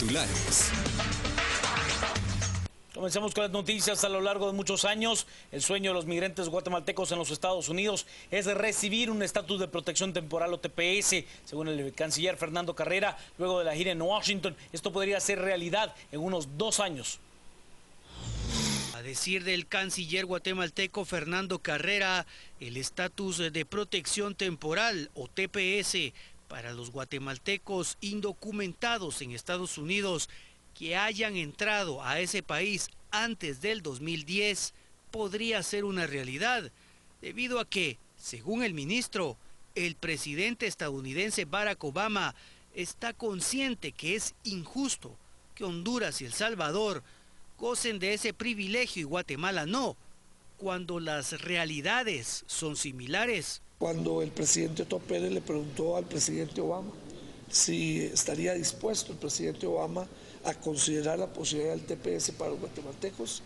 titulares. Comenzamos con las noticias. A lo largo de muchos años, el sueño de los migrantes guatemaltecos en los Estados Unidos es recibir un estatus de protección temporal o TPS. Según el canciller Fernando Carrera, luego de la gira en Washington, esto podría ser realidad en unos 2 años. A decir del canciller guatemalteco Fernando Carrera, el estatus de protección temporal o TPS para los guatemaltecos indocumentados en Estados Unidos que hayan entrado a ese país antes del 2010 podría ser una realidad, debido a que, según el ministro, el presidente estadounidense Barack Obama está consciente que es injusto que Honduras y El Salvador gocen de ese privilegio y Guatemala no, cuando las realidades son similares. Cuando el presidente Otto Pérez le preguntó al presidente Obama si estaría dispuesto el presidente Obama a considerar la posibilidad del TPS para los guatemaltecos,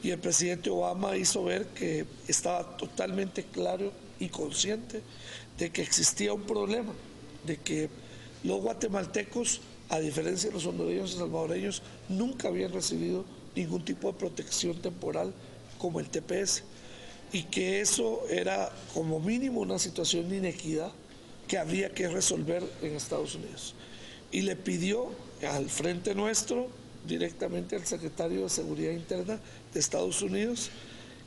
y el presidente Obama hizo ver que estaba totalmente claro y consciente de que existía un problema, de que los guatemaltecos, a diferencia de los hondureños y salvadoreños, nunca habían recibido ningún tipo de protección temporal como el TPS, y que eso era como mínimo una situación de inequidad que había que resolver en Estados Unidos. Y le pidió al frente nuestro, directamente al secretario de Seguridad Interna de Estados Unidos,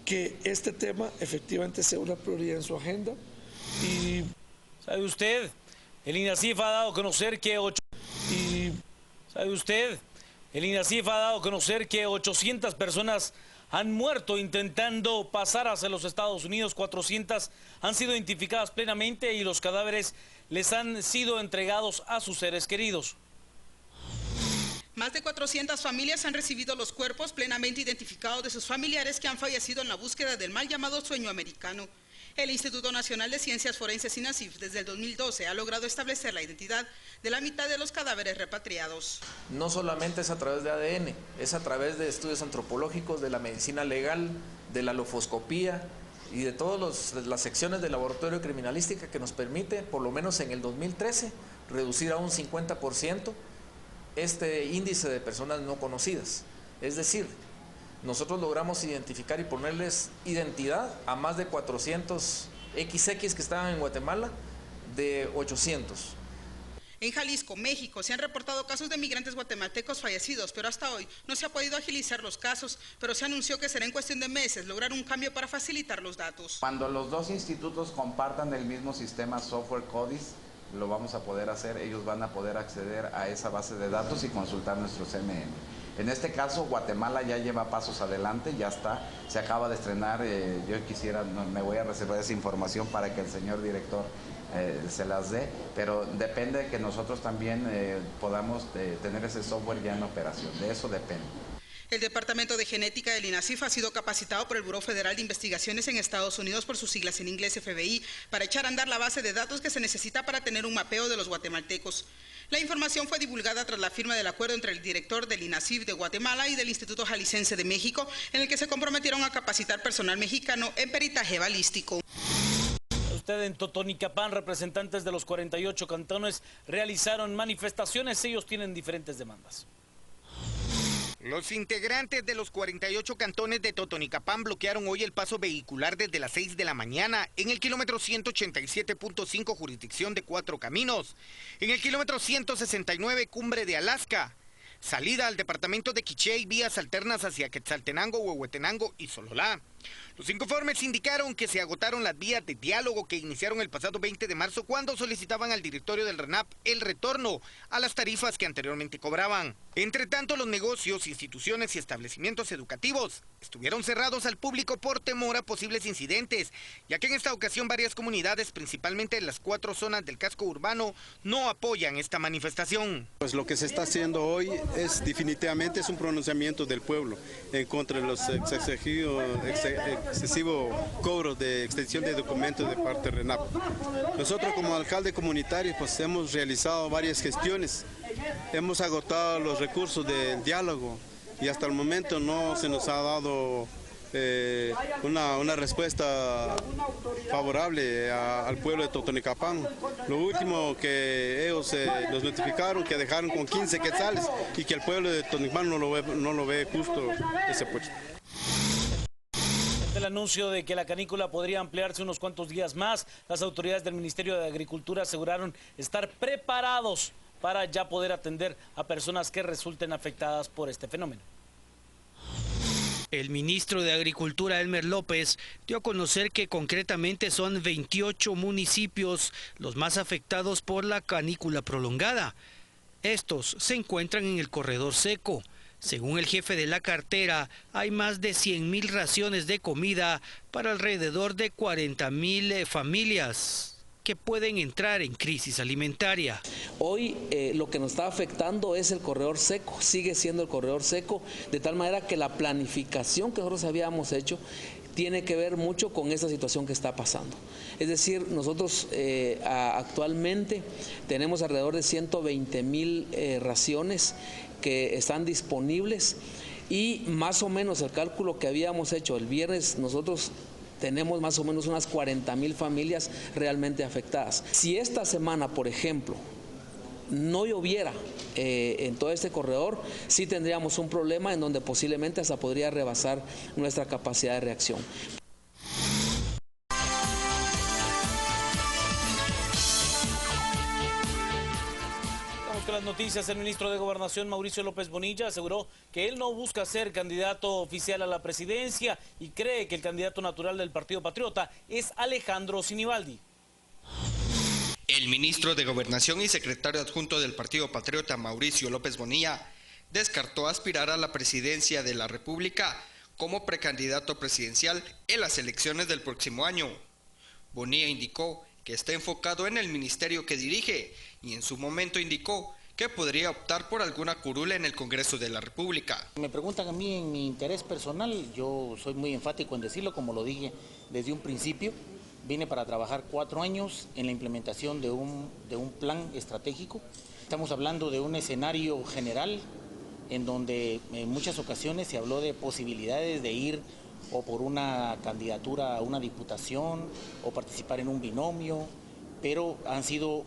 que este tema efectivamente sea una prioridad en su agenda. Y ¿sabe usted? El INASIF ha dado a conocer que 800 personas han muerto intentando pasar hacia los Estados Unidos. 400 han sido identificadas plenamente y los cadáveres les han sido entregados a sus seres queridos. Más de 400 familias han recibido los cuerpos plenamente identificados de sus familiares que han fallecido en la búsqueda del mal llamado sueño americano. El Instituto Nacional de Ciencias Forenses INASIF desde el 2012 ha logrado establecer la identidad de la mitad de los cadáveres repatriados. No solamente es a través de ADN, es a través de estudios antropológicos, de la medicina legal, de la lofoscopía y de todas las secciones del laboratorio de criminalística que nos permite, por lo menos en el 2013, reducir a un 50% este índice de personas no conocidas. Es decir, nosotros logramos identificar y ponerles identidad a más de 400 XX que estaban en Guatemala, de 800. En Jalisco, México, se han reportado casos de migrantes guatemaltecos fallecidos, pero hasta hoy no se ha podido agilizar los casos, pero se anunció que será en cuestión de meses lograr un cambio para facilitar los datos. Cuando los dos institutos compartan el mismo sistema software CODIS, lo vamos a poder hacer, ellos van a poder acceder a esa base de datos y consultar nuestro CMM. En este caso, Guatemala ya lleva pasos adelante, ya está, se acaba de estrenar, yo quisiera, me voy a reservar esa información para que el señor director se las dé, pero depende de que nosotros también podamos tener ese software ya en operación, de eso depende. El Departamento de Genética del INASIF ha sido capacitado por el Buró Federal de Investigaciones en Estados Unidos, por sus siglas en inglés FBI, para echar a andar la base de datos que se necesita para tener un mapeo de los guatemaltecos. La información fue divulgada tras la firma del acuerdo entre el director del INASIF de Guatemala y del Instituto Jalisciense de México, en el que se comprometieron a capacitar personal mexicano en peritaje balístico. Usted en Totonicapán, representantes de los 48 cantones realizaron manifestaciones. Ellos tienen diferentes demandas. Los integrantes de los 48 cantones de Totonicapán bloquearon hoy el paso vehicular desde las 6 de la mañana en el kilómetro 187.5, jurisdicción de 4 Caminos, en el kilómetro 169, Cumbre de Alaska, salida al departamento de Quiché y vías alternas hacia Quetzaltenango, Huehuetenango y Sololá. Los inconformes indicaron que se agotaron las vías de diálogo que iniciaron el pasado 20 de marzo cuando solicitaban al directorio del RENAP el retorno a las tarifas que anteriormente cobraban. Entre tanto, los negocios, instituciones y establecimientos educativos estuvieron cerrados al público por temor a posibles incidentes, ya que en esta ocasión varias comunidades, principalmente en las 4 zonas del casco urbano, no apoyan esta manifestación. Pues lo que se está haciendo hoy es definitivamente un pronunciamiento del pueblo en contra de los excesivo cobro de extensión de documentos de parte de RENAP. Nosotros como alcalde comunitario pues hemos realizado varias gestiones, hemos agotado los recursos del diálogo y hasta el momento no se nos ha dado una respuesta favorable al pueblo de Totonicapán. Lo último que ellos nos notificaron que dejaron con 15 quetzales y que el pueblo de Totonicapán no lo ve justo ese puesto. El anuncio de que la canícula podría ampliarse unos cuantos días más, las autoridades del Ministerio de Agricultura aseguraron estar preparados para ya poder atender a personas que resulten afectadas por este fenómeno. El ministro de Agricultura, Elmer López, dio a conocer que concretamente son 28 municipios los más afectados por la canícula prolongada. Estos se encuentran en el corredor seco. Según el jefe de la cartera, hay más de 100.000 raciones de comida para alrededor de 40.000 familias que pueden entrar en crisis alimentaria. Hoy lo que nos está afectando es el corredor seco, sigue siendo el corredor seco, de tal manera que la planificación que nosotros habíamos hecho tiene que ver mucho con esta situación que está pasando. Es decir, nosotros actualmente tenemos alrededor de 120.000 raciones que están disponibles y más o menos el cálculo que habíamos hecho el viernes, nosotros tenemos más o menos unas 40.000 familias realmente afectadas. Si esta semana, por ejemplo, no lloviera en todo este corredor, sí tendríamos un problema en donde posiblemente hasta podría rebasar nuestra capacidad de reacción. Con las noticias, el ministro de Gobernación, Mauricio López Bonilla, aseguró que él no busca ser candidato oficial a la presidencia y cree que el candidato natural del Partido Patriota es Alejandro Sinibaldi. El ministro de Gobernación y secretario adjunto del Partido Patriota, Mauricio López Bonilla, descartó aspirar a la presidencia de la República como precandidato presidencial en las elecciones del próximo año. Bonilla indicó que está enfocado en el ministerio que dirige y en su momento indicó que podría optar por alguna curula en el Congreso de la República. Me preguntan a mí en mi interés personal, yo soy muy enfático en decirlo, como lo dije desde un principio. Vine para trabajar 4 años en la implementación de un plan estratégico. Estamos hablando de un escenario general en donde en muchas ocasiones se habló de posibilidades de ir o por una candidatura a una diputación o participar en un binomio, pero han sido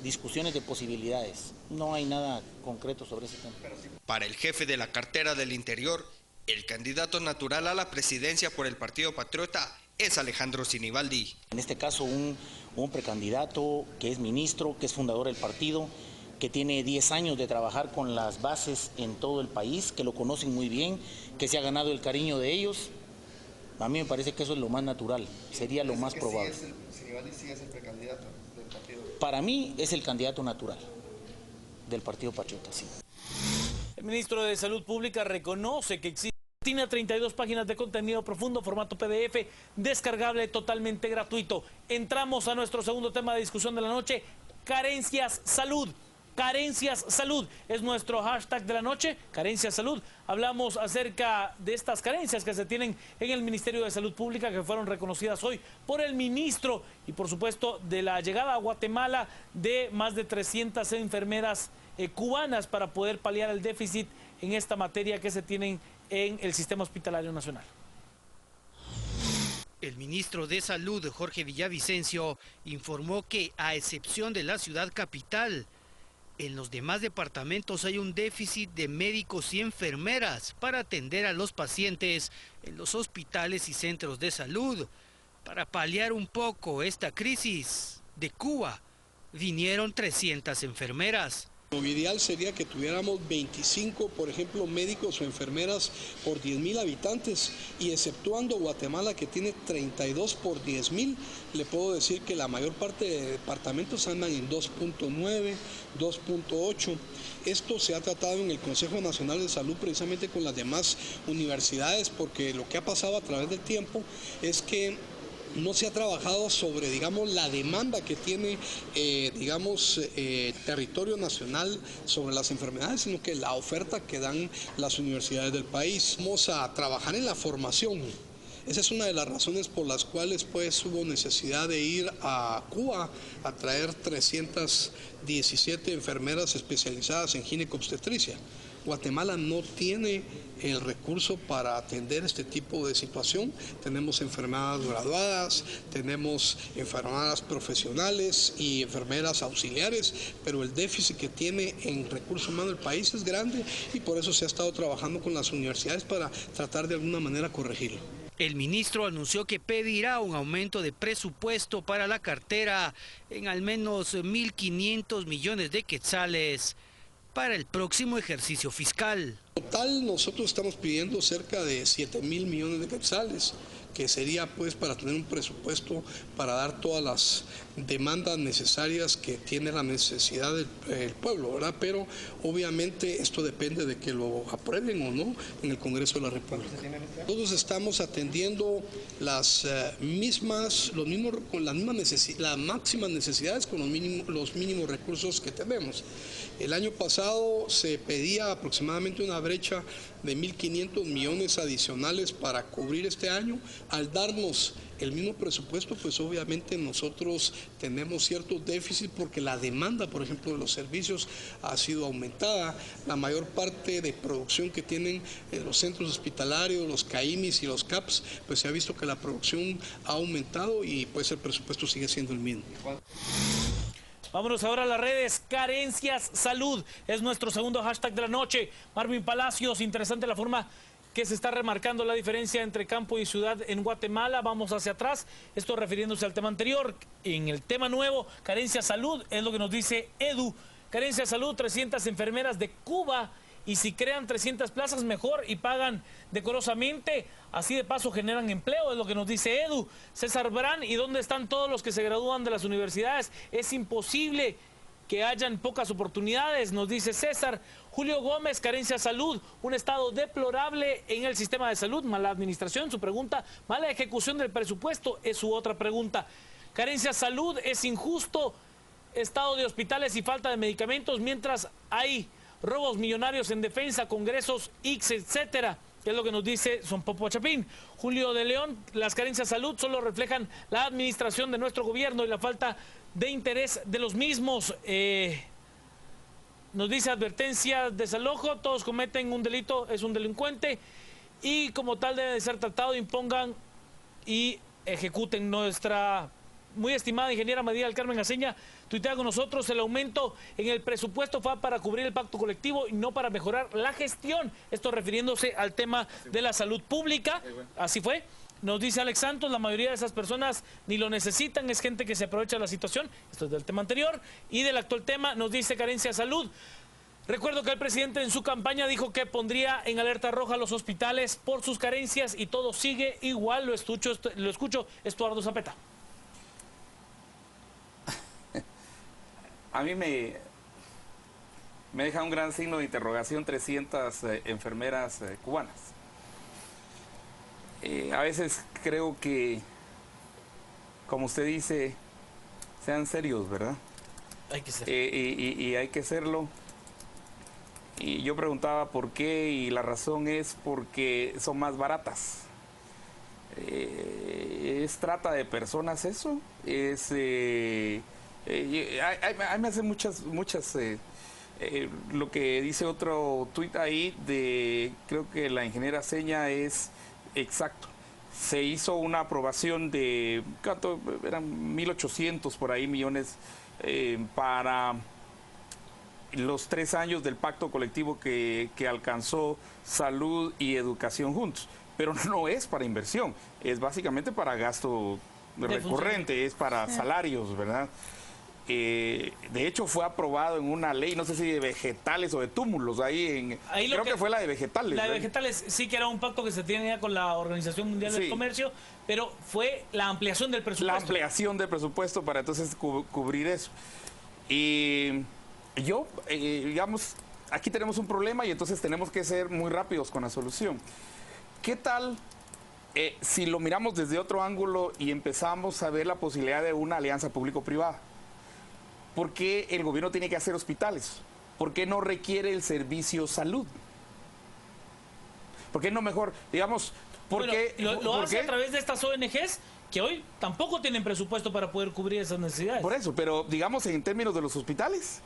discusiones de posibilidades. No hay nada concreto sobre ese tema. Para el jefe de la cartera del Interior, el candidato natural a la presidencia por el Partido Patriota es Alejandro Sinibaldi. En este caso un precandidato que es ministro, que es fundador del partido, que tiene 10 años de trabajar con las bases en todo el país, que lo conocen muy bien, que se ha ganado el cariño de ellos. A mí me parece que eso es lo más natural, sería lo más probable. ¿Sinibaldi sí es el precandidato del partido? Para mí es el candidato natural del Partido Patriota, sí. El ministro de Salud Pública reconoce que tiene 32 páginas de contenido profundo, formato PDF, descargable, totalmente gratuito. Entramos a nuestro segundo tema de discusión de la noche, carencias salud. Carencias salud es nuestro hashtag de la noche, carencias salud. Hablamos acerca de estas carencias que se tienen en el Ministerio de Salud Pública, que fueron reconocidas hoy por el ministro, y por supuesto de la llegada a Guatemala de más de 300 enfermeras cubanas para poder paliar el déficit en esta materia que se tienen en el sistema hospitalario nacional. El ministro de Salud, Jorge Villavicencio, informó que a excepción de la ciudad capital, en los demás departamentos hay un déficit de médicos y enfermeras para atender a los pacientes en los hospitales y centros de salud. Para paliar un poco esta crisis, de Cuba vinieron 300 enfermeras. Lo ideal sería que tuviéramos 25, por ejemplo, médicos o enfermeras por 10.000 habitantes, y exceptuando Guatemala, que tiene 32 por 10.000, le puedo decir que la mayor parte de departamentos andan en 2.9, 2.8. Esto se ha tratado en el Consejo Nacional de Salud precisamente con las demás universidades, porque lo que ha pasado a través del tiempo es que no se ha trabajado sobre, digamos, la demanda que tiene, territorio nacional sobre las enfermedades, sino que la oferta que dan las universidades del país. Vamos a trabajar en la formación. Esa es una de las razones por las cuales pues hubo necesidad de ir a Cuba a traer 317 enfermeras especializadas en ginecobstetricia. Guatemala no tiene el recurso para atender este tipo de situación. Tenemos enfermeras graduadas, tenemos enfermeras profesionales y enfermeras auxiliares, pero el déficit que tiene en recursos humanos el país es grande y por eso se ha estado trabajando con las universidades para tratar de alguna manera corregirlo. El ministro anunció que pedirá un aumento de presupuesto para la cartera en al menos 1.500 millones de quetzales para el próximo ejercicio fiscal. Total, nosotros estamos pidiendo cerca de 7.000 millones de quetzales, que sería pues para tener un presupuesto para dar todas las demandas necesarias que tiene la necesidad del pueblo, ¿verdad? Pero obviamente esto depende de que lo aprueben o no en el Congreso de la República. Todos estamos atendiendo las máximas necesidades con los mínimos recursos que tenemos. El año pasado se pedía aproximadamente una brecha de 1.500 millones adicionales para cubrir este año. Al darnos el mismo presupuesto, pues obviamente nosotros tenemos ciertos déficits porque la demanda, por ejemplo, de los servicios ha sido aumentada. La mayor parte de producción que tienen los centros hospitalarios, los CAIMIS y los CAPS, pues se ha visto que la producción ha aumentado y pues el presupuesto sigue siendo el mismo. Vámonos ahora a las redes. Carencias Salud es nuestro segundo hashtag de la noche. Marvin Palacios, interesante la forma que se está remarcando la diferencia entre campo y ciudad en Guatemala. Vamos hacia atrás, esto refiriéndose al tema anterior. En el tema nuevo, Carencia Salud, es lo que nos dice Edu. Carencia Salud, 300 enfermeras de Cuba, y si crean 300 plazas mejor y pagan decorosamente, así de paso generan empleo, es lo que nos dice Edu. César Brand, ¿y dónde están todos los que se gradúan de las universidades? Es imposible que hayan pocas oportunidades, nos dice César. Julio Gómez, Carencia Salud, un estado deplorable en el sistema de salud, mala administración, su pregunta. Mala ejecución del presupuesto es su otra pregunta. Carencia Salud, es injusto estado de hospitales y falta de medicamentos mientras hay robos millonarios en defensa, congresos, X, etcétera, que es lo que nos dice Son Popo Chapín. Julio de León, las carencias de salud solo reflejan la administración de nuestro gobierno y la falta de interés de los mismos. Nos dice advertencia, desalojo, todos cometen un delito, es un delincuente y como tal debe de ser tratado, impongan y ejecuten. Nuestra muy estimada ingeniera María del Carmen Aceña tuitea con nosotros: el aumento en el presupuesto fue para cubrir el pacto colectivo y no para mejorar la gestión. Esto refiriéndose al tema de la salud pública. Así fue. Nos dice Alex Santos, la mayoría de esas personas ni lo necesitan, es gente que se aprovecha de la situación. Esto es del tema anterior. Y del actual tema nos dice Carencia Salud. Recuerdo que el presidente en su campaña dijo que pondría en alerta roja los hospitales por sus carencias y todo sigue igual. Lo escucho, Estuardo Zapeta. A mí me deja un gran signo de interrogación 300 enfermeras cubanas. A veces creo que, como usted dice, sean serios, ¿verdad? Hay que ser. Y hay que serlo. Y yo preguntaba por qué, y la razón es porque son más baratas. ¿Es trata de personas eso? Es... me hace muchas lo que dice otro tuit ahí de, creo que la ingeniera Seña es exacto. Se hizo una aprobación de, ¿cuánto? Eran 1.800 por ahí millones para los 3 años del pacto colectivo que alcanzó salud y educación juntos. Pero no es para inversión, es básicamente para gasto recurrente, es para salarios, ¿verdad? De hecho fue aprobado en una ley, no sé si de vegetales o de túmulos, creo que fue la de vegetales. La de vegetales sí que era un pacto que se tiene ya con la Organización Mundial del Comercio, pero fue la ampliación del presupuesto. La ampliación del presupuesto para entonces cubrir eso. Y digamos, aquí tenemos un problema y entonces tenemos que ser muy rápidos con la solución. ¿Qué tal si lo miramos desde otro ángulo y empezamos a ver la posibilidad de una alianza público-privada? ¿Por qué el gobierno tiene que hacer hospitales? ¿Por qué no requiere el servicio salud? ¿Por qué no mejor, digamos, Porque, bueno, lo hace a través de estas ONGs que hoy tampoco tienen presupuesto para poder cubrir esas necesidades. Por eso, pero digamos en términos de los hospitales,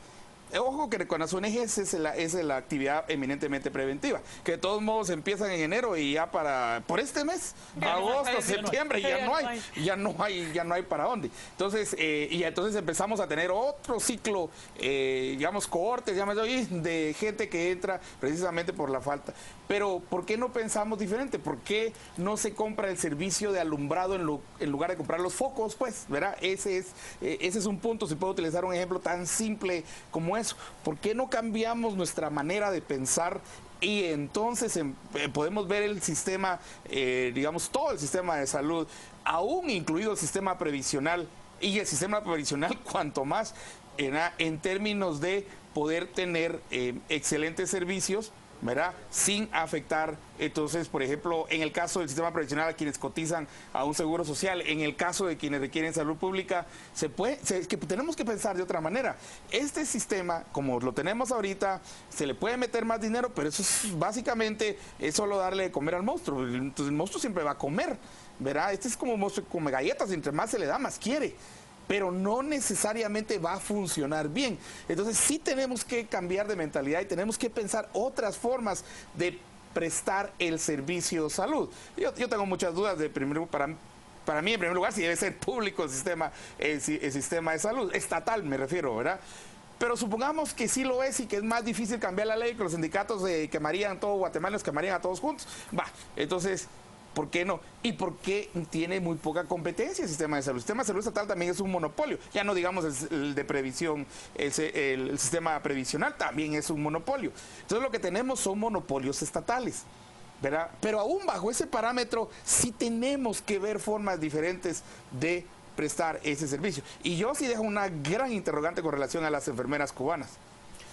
ojo que con las ONGs es la actividad eminentemente preventiva, que de todos modos empiezan en enero y ya por este mes, agosto, septiembre, ya no hay para dónde. Entonces, entonces empezamos a tener otro ciclo, digamos, cohortes, de gente que entra precisamente por la falta. Pero, ¿por qué no pensamos diferente? ¿Por qué no se compra el servicio de alumbrado en lugar de comprar los focos? Pues, ¿verdad? Ese es un punto, si puedo utilizar un ejemplo tan simple como eso. ¿Por qué no cambiamos nuestra manera de pensar y entonces podemos ver el sistema, digamos, todo el sistema de salud, aún incluido el sistema previsional, y el sistema previsional cuanto más en términos de poder tener excelentes servicios, ¿verdad? Sin afectar, entonces, por ejemplo, en el caso del sistema previsional a quienes cotizan a un seguro social, en el caso de quienes requieren salud pública, es que tenemos que pensar de otra manera. Este sistema, como lo tenemos ahorita, se le puede meter más dinero, pero eso es básicamente es solo darle de comer al monstruo. Entonces el monstruo siempre va a comer, ¿verdad? Este es como un monstruo que come galletas, entre más se le da, más quiere. Pero no necesariamente va a funcionar bien. Entonces sí tenemos que cambiar de mentalidad y tenemos que pensar otras formas de prestar el servicio de salud. Yo tengo muchas dudas para mí, en primer lugar, si debe ser público el sistema de salud, estatal me refiero, ¿verdad? Pero supongamos que sí lo es y que es más difícil cambiar la ley, que los sindicatos quemarían todo Guatemala, los quemarían a todos juntos. Entonces, ¿por qué no? ¿Y por qué tiene muy poca competencia el sistema de salud? El sistema de salud estatal también es un monopolio. Ya no digamos el de previsión, el sistema previsional también es un monopolio. Entonces lo que tenemos son monopolios estatales, ¿verdad? Pero aún bajo ese parámetro sí tenemos que ver formas diferentes de prestar ese servicio. Y yo sí dejo una gran interrogante con relación a las enfermeras cubanas.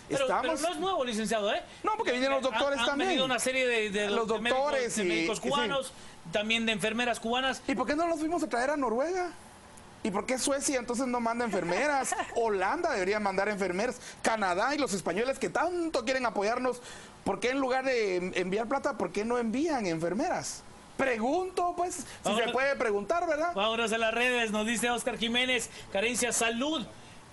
Pero no es nuevo, licenciado, ¿eh? No, porque vinieron los doctores también. Han venido una serie de los doctores de médicos cubanos, sí. También de enfermeras cubanas. ¿Y por qué no los fuimos a traer a Noruega? ¿Y por qué Suecia entonces no manda enfermeras? Holanda debería mandar enfermeras. Canadá y los españoles que tanto quieren apoyarnos, ¿por qué en lugar de enviar plata, por qué no envían enfermeras? Pregunto, pues, si se puede preguntar, ¿verdad? Vámonos a las redes, nos dice Oscar Jiménez, carencia salud.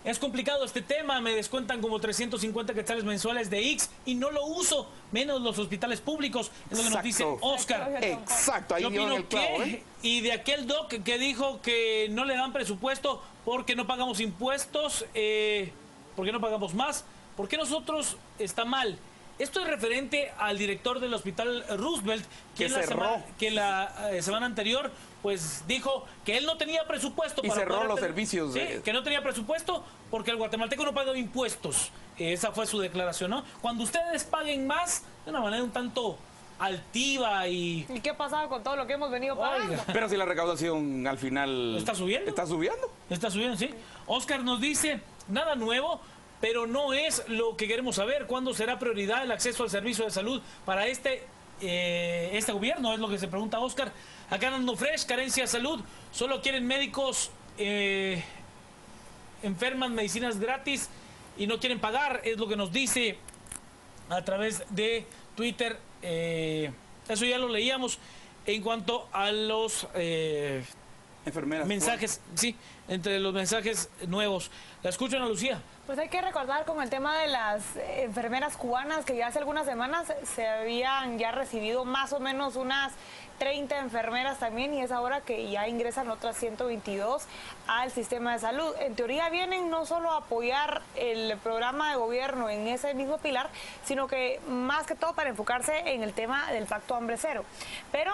Es complicado este tema, me descuentan como 350 quetzales mensuales de IX y no lo uso, menos los hospitales públicos, es lo que nos dice Oscar. Exacto, ahí dio en el clavo, ¿eh? Y de aquel doc que dijo que no le dan presupuesto porque no pagamos impuestos, porque no pagamos más, porque nosotros está mal. Esto es referente al director del hospital Roosevelt, que la semana anterior pues dijo que él no tenía presupuesto y para cerró los servicios. Sí, que no tenía presupuesto porque el guatemalteco no paga impuestos. Esa fue su declaración, ¿no? Cuando ustedes paguen más, de una manera un tanto altiva y... ¿Y qué ha pasado con todo lo que hemos venido pagando? Pero si la recaudación al final... ¿Está subiendo? ¿Está subiendo? Está subiendo, sí. Oscar nos dice, nada nuevo, pero no es lo que queremos saber. ¿Cuándo será prioridad el acceso al servicio de salud para este gobierno? Es lo que se pregunta Oscar. Acá Nando Fresh, carencia de salud. Solo quieren médicos enfermas, medicinas gratis y no quieren pagar. Es lo que nos dice a través de Twitter. Eso ya lo leíamos. En cuanto a los enfermeras, mensajes, sí, entre los mensajes nuevos. La escucho, Ana Lucía. Pues hay que recordar con el tema de las enfermeras cubanas que ya hace algunas semanas se habían ya recibido más o menos unas 30 enfermeras también, y es ahora que ya ingresan otras 122 al sistema de salud. En teoría vienen no solo a apoyar el programa de gobierno en ese mismo pilar, sino que más que todo para enfocarse en el tema del pacto hambre cero. Pero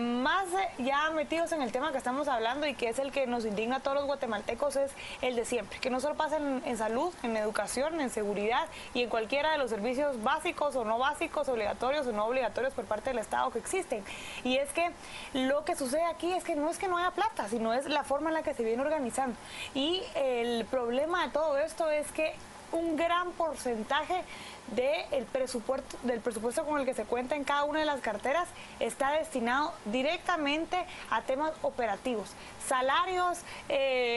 más ya metidos en el tema que estamos hablando y que es el que nos indigna a todos los guatemaltecos, es el de siempre, que no solo pasa en salud, en educación, en seguridad y en cualquiera de los servicios básicos o no básicos, obligatorios o no obligatorios por parte del Estado que existen. Y es que lo que sucede aquí es que no haya plata, sino es la forma en la que se viene organizando. Y el problema de todo esto es que un gran porcentaje del presupuesto con el que se cuenta en cada una de las carteras está destinado directamente a temas operativos, salarios,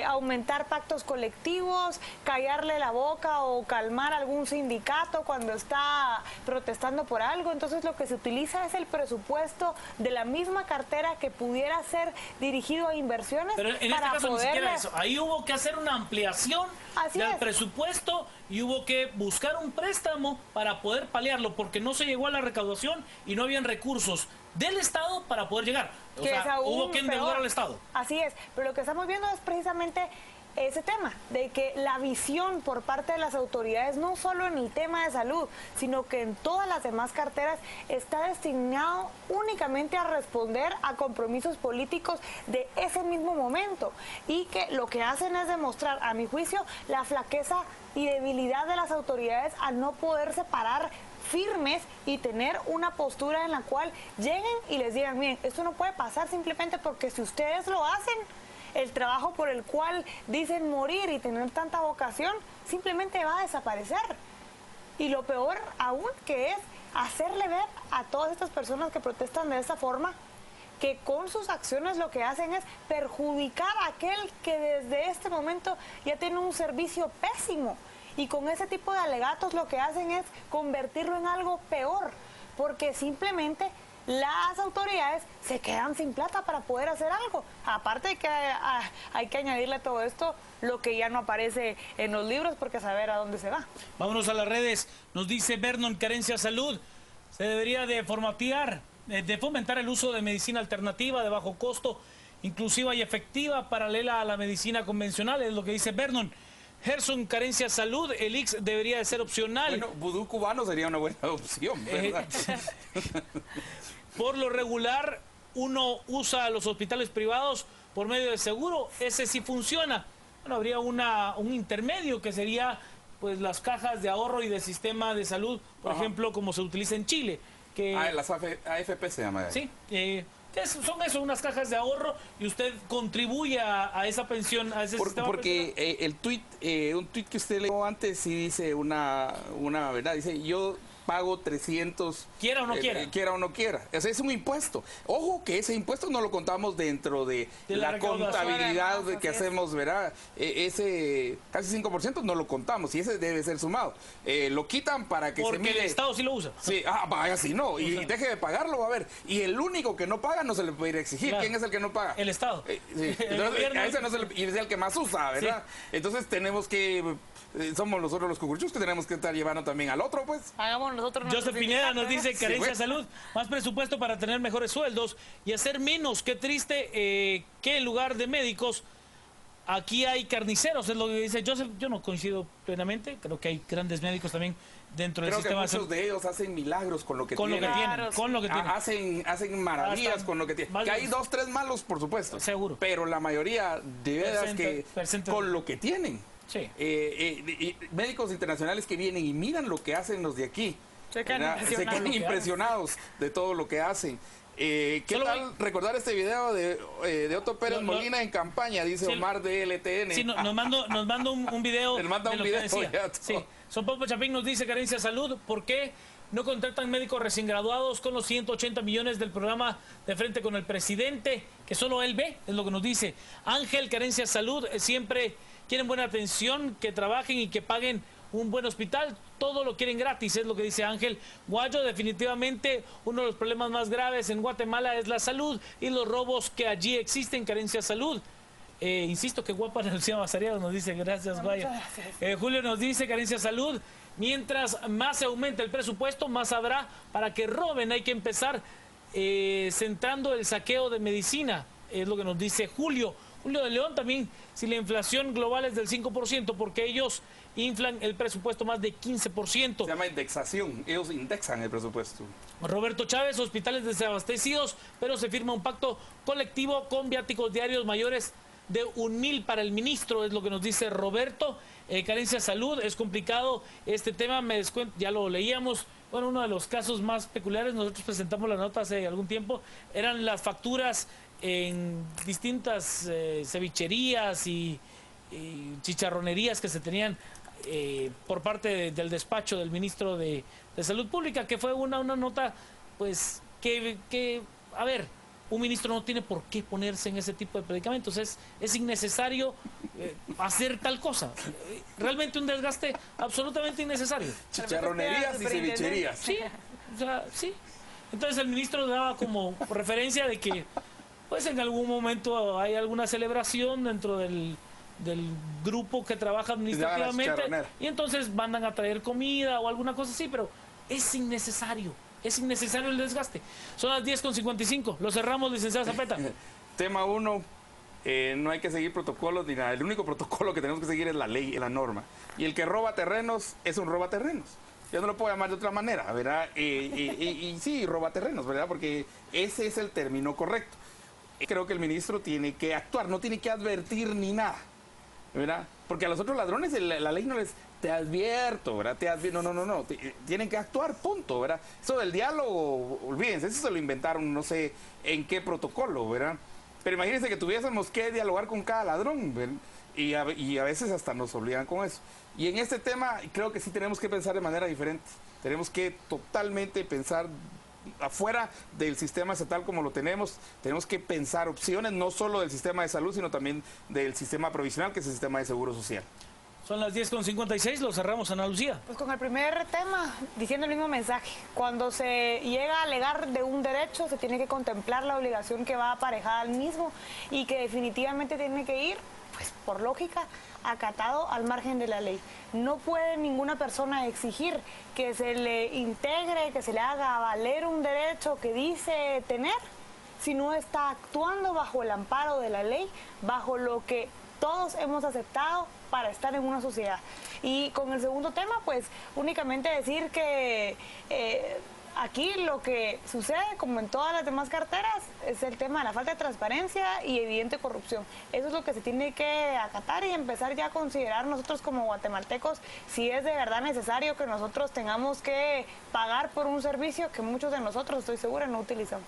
aumentar pactos colectivos, callarle la boca o calmar algún sindicato cuando está protestando por algo. Entonces lo que se utiliza es el presupuesto de la misma cartera que pudiera ser dirigido a inversiones. Pero en este caso ni siquiera eso. Ahí hubo que hacer una ampliación del presupuesto y hubo que buscar un préstamo para poder paliarlo, porque no se llegó a la recaudación y no habían recursos del Estado para poder llegar. O sea, hubo que endeudar al Estado. Así es, pero lo que estamos viendo es precisamente ese tema, de que la visión por parte de las autoridades, no solo en el tema de salud, sino que en todas las demás carteras, está destinado únicamente a responder a compromisos políticos de ese mismo momento, y que lo que hacen es demostrar, a mi juicio, la flaqueza y debilidad de las autoridades al no poder separar firmes y tener una postura en la cual lleguen y les digan, miren, esto no puede pasar simplemente porque si ustedes lo hacen, el trabajo por el cual dicen morir y tener tanta vocación simplemente va a desaparecer. Y lo peor aún que es hacerle ver a todas estas personas que protestan de esta forma que con sus acciones lo que hacen es perjudicar a aquel que desde este momento ya tiene un servicio pésimo. Y con ese tipo de alegatos lo que hacen es convertirlo en algo peor, porque simplemente las autoridades se quedan sin plata para poder hacer algo. Aparte de que hay que añadirle a todo esto lo que ya no aparece en los libros, porque saber a dónde se va. Vámonos a las redes. Nos dice Vernon, Carencia Salud. Se debería de fomentar el uso de medicina alternativa de bajo costo, inclusiva y efectiva, paralela a la medicina convencional, es lo que dice Vernon. Gerson, Carencia Salud, el IX debería de ser opcional. Bueno, vudú cubano sería una buena opción, ¿verdad? Por lo regular, uno usa los hospitales privados por medio de seguro, ese sí funciona. Bueno, habría un intermedio que sería pues las cajas de ahorro y de sistema de salud, por ejemplo, como se utiliza en Chile. Las AFP se llama. Sí, son eso, unas cajas de ahorro, y usted contribuye a esa pensión, a ese sistema. Porque un tuit que usted leyó antes sí dice una verdad, dice yo pago 300... Quiera o no quiera. Quiera o no quiera. O sea, es un impuesto. Ojo que ese impuesto no lo contamos dentro de la contabilidad que hacemos, ¿verdad? Ese casi 5% no lo contamos y ese debe ser sumado. Lo quitan para que porque se mire... el Estado sí lo usa. Sí, vaya, sí, no. Y deje de pagarlo, va a ver. Y el único que no paga no se le puede ir a exigir. Claro. ¿Quién es el que no paga? El Estado. Sí. Entonces, a ese no se le, y es el que más usa, ¿verdad? Sí. Entonces tenemos que... somos nosotros los cucuruchos que tenemos que estar llevando también al otro, pues. Hagamos nosotros. Joseph Pineda nos dice, Carencia Salud, más presupuesto para tener mejores sueldos y hacer menos. Qué triste que en lugar de médicos aquí hay carniceros, es lo que dice Joseph. Yo no coincido plenamente, creo que hay grandes médicos también dentro del sistema de salud. Muchos de ellos hacen milagros con lo que tienen. Con lo que tienen. Hacen maravillas con lo que tienen. Que hay 2, 3 malos, por supuesto. Seguro. Pero la mayoría de veras que con lo que tienen. Sí. Médicos internacionales que vienen y miran lo que hacen los de aquí. Se quedan impresionados de todo lo que hacen. ¿Qué tal recordar este video de Otto Pérez Molina en campaña? Dice Omar de LTN. Sí, nos manda un video. Él manda un video. Sí. Son Popo Chapín nos dice, Carencia Salud, ¿por qué no contratan médicos recién graduados con los 180 millones del programa de frente con el presidente? Que solo él ve, es lo que nos dice. Ángel, Carencia Salud, siempre quieren buena atención, que trabajen y que paguen un buen hospital, todo lo quieren gratis, es lo que dice Ángel. Guayo, definitivamente uno de los problemas más graves en Guatemala es la salud y los robos que allí existen. Carencia Salud. Insisto que guapa Lucía Mazariego nos dice, gracias, Guayo. Julio nos dice, Carencia Salud, mientras más se aumente el presupuesto, más habrá para que roben. Hay que empezar centrando el saqueo de medicina, es lo que nos dice Julio. Julio de León también, si la inflación global es del 5%, porque ellos inflan el presupuesto más de 15%. Se llama indexación, ellos indexan el presupuesto. Roberto Chávez, hospitales desabastecidos, pero se firma un pacto colectivo con viáticos diarios mayores de 1,000 para el ministro, es lo que nos dice Roberto. Carencia Salud, es complicado este tema, me descuento, ya lo leíamos. Bueno, uno de los casos más peculiares, nosotros presentamos la nota hace algún tiempo, eran las facturas en distintas cevicherías y chicharronerías que se tenían por parte del despacho del ministro de Salud Pública, que fue una nota, pues, que a ver, un ministro no tiene por qué ponerse en ese tipo de predicamentos, es innecesario hacer tal cosa, realmente un desgaste absolutamente innecesario. Chicharronerías y cevicherías. Sí, o sea, sí. Entonces el ministro daba como referencia de que, pues, en algún momento hay alguna celebración dentro del grupo que trabaja administrativamente y entonces mandan a traer comida o alguna cosa así, pero es innecesario el desgaste. Son las 10:55, lo cerramos, licenciado Zapeta. Tema 1, no hay que seguir protocolos ni nada, el único protocolo que tenemos que seguir es la ley, la norma, y el que roba terrenos es un roba terrenos. Yo no lo puedo llamar de otra manera, ¿verdad? Y sí, roba terrenos, ¿verdad? Porque ese es el término correcto. Creo que el ministro tiene que actuar, no tiene que advertir ni nada, ¿verdad? Porque a los otros ladrones la ley no les... Te advierto, ¿verdad? No. Tienen que actuar, punto, ¿verdad? Eso del diálogo, olvídense, eso se lo inventaron, no sé en qué protocolo, ¿verdad? Pero imagínense que tuviésemos que dialogar con cada ladrón, ¿verdad? Y a veces hasta nos obligan con eso. Y en este tema creo que sí tenemos que pensar de manera diferente. Tenemos que totalmente pensar afuera del sistema estatal como lo tenemos que pensar opciones, no solo del sistema de salud, sino también del sistema provisional, que es el sistema de seguro social. Son las 10:56, lo cerramos, Ana Lucía. Pues con el primer tema, diciendo el mismo mensaje. Cuando se llega a alegar de un derecho, se tiene que contemplar la obligación que va aparejada al mismo y que definitivamente tiene que ir, pues por lógica, acatado al margen de la ley. No puede ninguna persona exigir que se le integre, que se le haga valer un derecho que dice tener, si no está actuando bajo el amparo de la ley, bajo lo que todos hemos aceptado para estar en una sociedad. Y con el segundo tema, pues únicamente decir que aquí lo que sucede, como en todas las demás carteras, es el tema de la falta de transparencia y evidente corrupción. Eso es lo que se tiene que acatar y empezar ya a considerar nosotros como guatemaltecos si es de verdad necesario que nosotros tengamos que pagar por un servicio que muchos de nosotros, estoy segura, no utilizamos.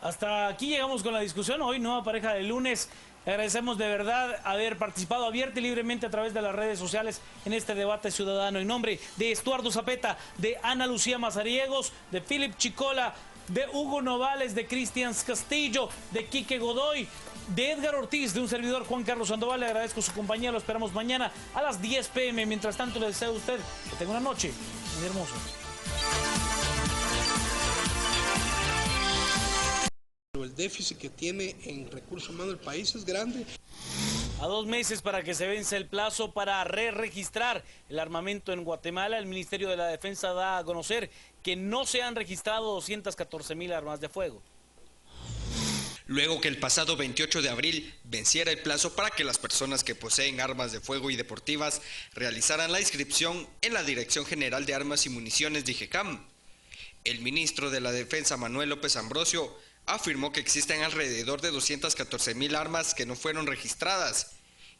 Hasta aquí llegamos con la discusión. Hoy nueva pareja de lunes. Agradecemos de verdad haber participado abierta y libremente a través de las redes sociales en este debate ciudadano. En nombre de Estuardo Zapeta, de Ana Lucía Mazariegos, de Philip Chicola, de Hugo Novales, de Cristian Castillo, de Quique Godoy, de Edgar Ortiz, de un servidor Juan Carlos Sandoval, le agradezco su compañía. Lo esperamos mañana a las 10 p.m. Mientras tanto, le deseo a usted que tenga una noche muy hermosa. El déficit que tiene en recursos humanos el país es grande. A 2 meses para que se vence el plazo para re-registrar el armamento en Guatemala, el Ministerio de la Defensa da a conocer que no se han registrado 214,000 armas de fuego. Luego que el pasado 28 de abril venciera el plazo para que las personas que poseen armas de fuego y deportivas realizaran la inscripción en la Dirección General de Armas y Municiones de IGECAM, el ministro de la Defensa, Manuel López Ambrosio, afirmó que existen alrededor de 214,000 armas que no fueron registradas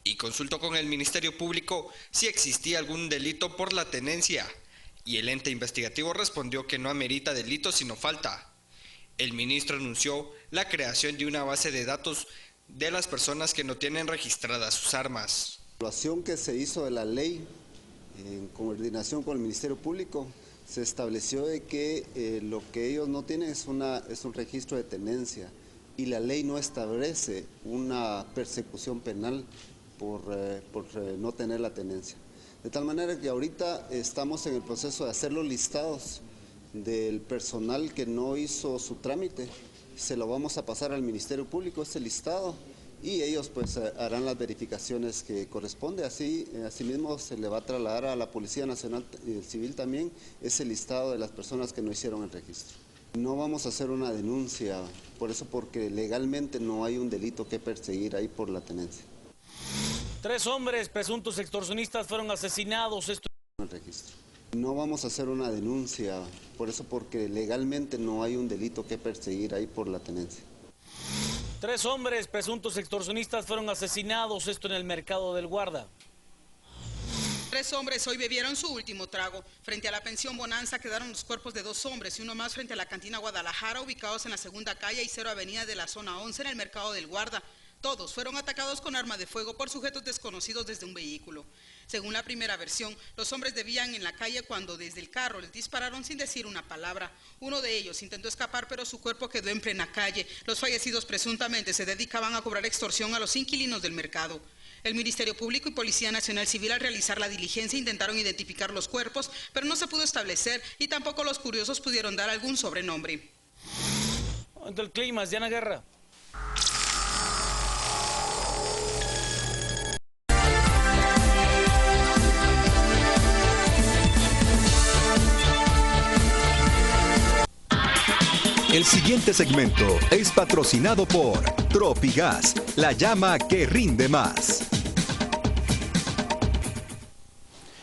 y consultó con el Ministerio Público si existía algún delito por la tenencia, y el ente investigativo respondió que no amerita delito sino falta. El ministro anunció la creación de una base de datos de las personas que no tienen registradas sus armas. La evaluación que se hizo de la ley en coordinación con el Ministerio Público se estableció de que lo que ellos no tienen es un registro de tenencia, y la ley no establece una persecución penal por no tener la tenencia. De tal manera que ahorita estamos en el proceso de hacer los listados del personal que no hizo su trámite. Se lo vamos a pasar al Ministerio Público, este listado, y ellos pues harán las verificaciones que corresponde. Asimismo se le va a trasladar a la Policía Nacional Civil también ese listado de las personas que no hicieron el registro. No vamos a hacer una denuncia por eso, porque legalmente no hay un delito que perseguir ahí por la tenencia. 3 hombres presuntos extorsionistas fueron asesinados. El registro. No vamos a hacer una denuncia por eso, porque legalmente no hay un delito que perseguir ahí por la tenencia. 3 hombres presuntos extorsionistas fueron asesinados, esto en el mercado del Guarda. 3 hombres hoy bebieron su último trago. Frente a la pensión Bonanza quedaron los cuerpos de 2 hombres y uno más frente a la cantina Guadalajara, ubicados en la 2ª calle y 0 avenida de la zona 11 en el mercado del Guarda. Todos fueron atacados con arma de fuego por sujetos desconocidos desde un vehículo. Según la primera versión, los hombres debían en la calle cuando desde el carro les dispararon sin decir una palabra. Uno de ellos intentó escapar, pero su cuerpo quedó en plena calle. Los fallecidos presuntamente se dedicaban a cobrar extorsión a los inquilinos del mercado. El Ministerio Público y Policía Nacional Civil, al realizar la diligencia, intentaron identificar los cuerpos, pero no se pudo establecer y tampoco los curiosos pudieron dar algún sobrenombre. Ante el clima, Diana Guerra. El siguiente segmento es patrocinado por Tropigas, la llama que rinde más.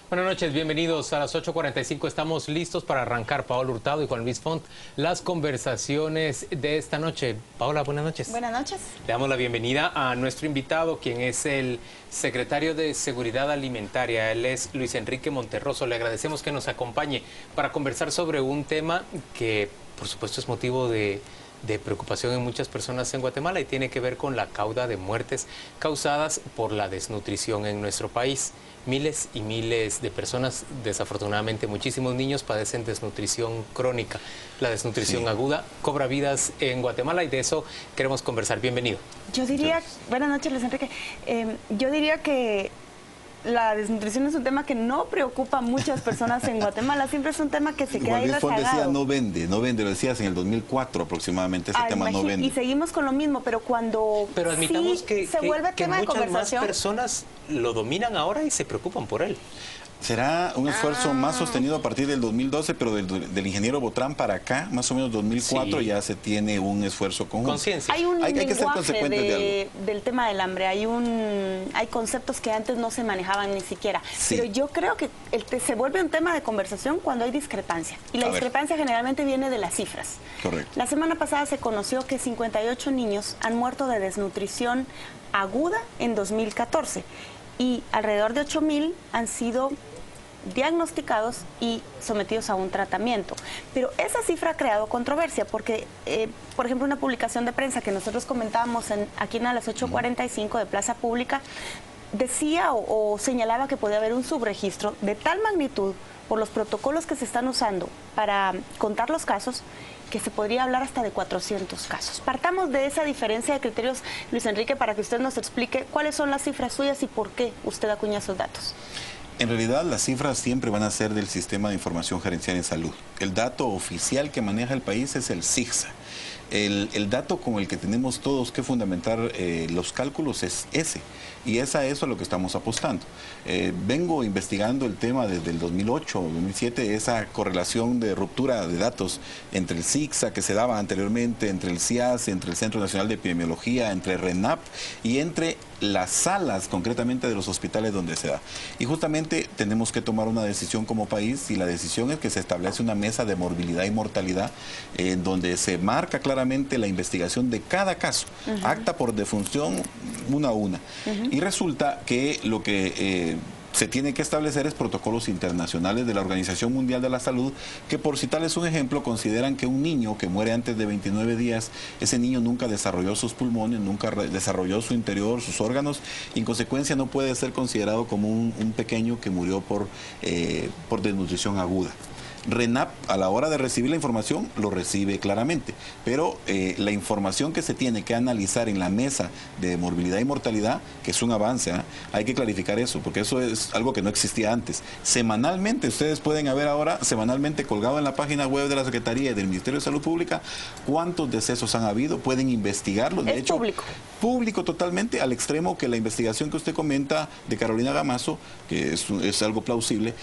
Buenas noches, bienvenidos a las 8:45. Estamos listos para arrancar, Paola Hurtado y Juan Luis Font, las conversaciones de esta noche. Paola, buenas noches. Buenas noches. Le damos la bienvenida a nuestro invitado, quien es el secretario de Seguridad Alimentaria. Él es Luis Enrique Monterroso. Le agradecemos que nos acompañe para conversar sobre un tema que, por supuesto, es motivo de preocupación en muchas personas en Guatemala y tiene que ver con la cauda de muertes causadas por la desnutrición en nuestro país. Miles y miles de personas, desafortunadamente muchísimos niños, padecen desnutrición crónica. La desnutrición aguda cobra vidas en Guatemala y de eso queremos conversar. Bienvenido. Yo diría, buenas noches Luis Enrique, yo diría que la desnutrición es un tema que no preocupa a muchas personas en Guatemala, siempre es un tema que se queda ahí rezagado. decía no vende, lo decías en el 2004 aproximadamente, ese tema no vende. Y seguimos con lo mismo, pero cuando admitamos que se vuelve tema de conversación. Más personas lo dominan ahora y se preocupan por él. Será un esfuerzo más sostenido a partir del 2012, pero del ingeniero Botrán para acá, más o menos 2004, ya se tiene un esfuerzo conjunto. Conciencia. Hay un hay que ser consecuentes del tema del hambre, hay conceptos que antes no se manejaban ni siquiera. Sí. Pero yo creo que se vuelve un tema de conversación cuando hay discrepancia. Y la discrepancia generalmente viene de las cifras. Correcto. La semana pasada se conoció que 58 niños han muerto de desnutrición aguda en 2014 y alrededor de 8,000 han sido diagnosticados y sometidos a un tratamiento. Pero esa cifra ha creado controversia porque, por ejemplo, una publicación de prensa que nosotros comentábamos aquí en a las 8:45 de Plaza Pública decía o señalaba que podía haber un subregistro de tal magnitud por los protocolos que se están usando para contar los casos que se podría hablar hasta de 400 casos. Partamos de esa diferencia de criterios, Luis Enrique, para que usted nos explique cuáles son las cifras suyas y por qué usted acuña esos datos. En realidad las cifras siempre van a ser del Sistema de Información Gerencial en Salud. El dato oficial que maneja el país es el SIGSA. El dato con el que tenemos todos que fundamentar los cálculos es ese, y es a eso a lo que estamos apostando. Vengo investigando el tema desde el 2008, 2007, esa correlación de ruptura de datos entre el SIGSA que se daba anteriormente, entre el CIAS, entre el Centro Nacional de Epidemiología, entre RENAP y entre las salas concretamente de los hospitales donde se da. Y justamente tenemos que tomar una decisión como país, y la decisión es que se establece una mesa de morbilidad y mortalidad en donde se marca claramente la investigación de cada caso, acta por defunción, una a una. Y resulta que lo que se tiene que establecer es protocolos internacionales de la Organización Mundial de la Salud, que, por citarles un ejemplo, consideran que un niño que muere antes de 29 días, ese niño nunca desarrolló sus pulmones, nunca desarrolló su interior, sus órganos, y en consecuencia no puede ser considerado como un pequeño que murió por desnutrición aguda. RENAP, a la hora de recibir la información, lo recibe claramente, pero la información que se tiene que analizar en la mesa de morbilidad y mortalidad, que es un avance, hay que clarificar eso, porque eso es algo que no existía antes. Semanalmente, ustedes pueden ver ahora, semanalmente colgado en la página web de la Secretaría y del Ministerio de Salud Pública, cuántos decesos han habido, pueden investigarlos. De hecho, público totalmente, al extremo que la investigación que usted comenta de Carolina Gamazo, que es algo plausible,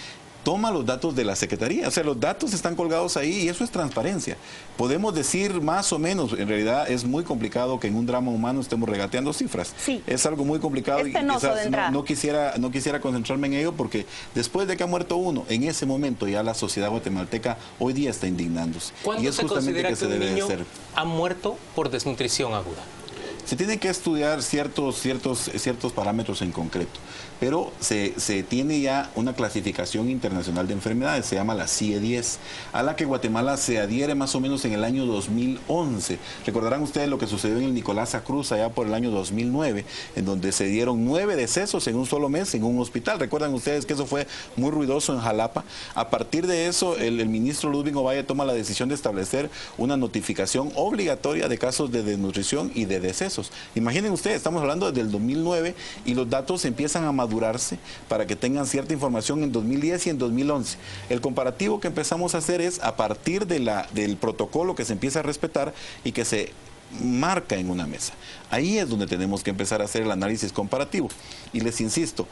toma los datos de la Secretaría, o sea, los datos están colgados ahí y eso es transparencia. Podemos decir más o menos, en realidad es muy complicado que en un drama humano estemos regateando cifras. Sí. Es algo muy complicado y quizás no quisiera concentrarme en ello, porque después de que ha muerto uno, en ese momento ya la sociedad guatemalteca hoy día está indignándose. ¿Cuándo y es se justamente considera que se un debe niño hacer. ha muerto por desnutrición aguda? Se tienen que estudiar ciertos parámetros en concreto, pero se tiene ya una clasificación internacional de enfermedades, se llama la CIE-10, a la que Guatemala se adhiere más o menos en el año 2011. Recordarán ustedes lo que sucedió en el Nicolás Cruz allá por el año 2009, en donde se dieron 9 decesos en un solo mes en un hospital. Recuerdan ustedes que eso fue muy ruidoso en Jalapa. A partir de eso, el ministro Ludwig Ovalle toma la decisión de establecer una notificación obligatoria de casos de desnutrición y de decesos. Imaginen ustedes, estamos hablando desde el 2009 y los datos empiezan a madurarse para que tengan cierta información en 2010 y en 2011. El comparativo que empezamos a hacer es a partir del protocolo que se empieza a respetar y que se marca en una mesa. Ahí es donde tenemos que empezar a hacer el análisis comparativo. Y les insisto,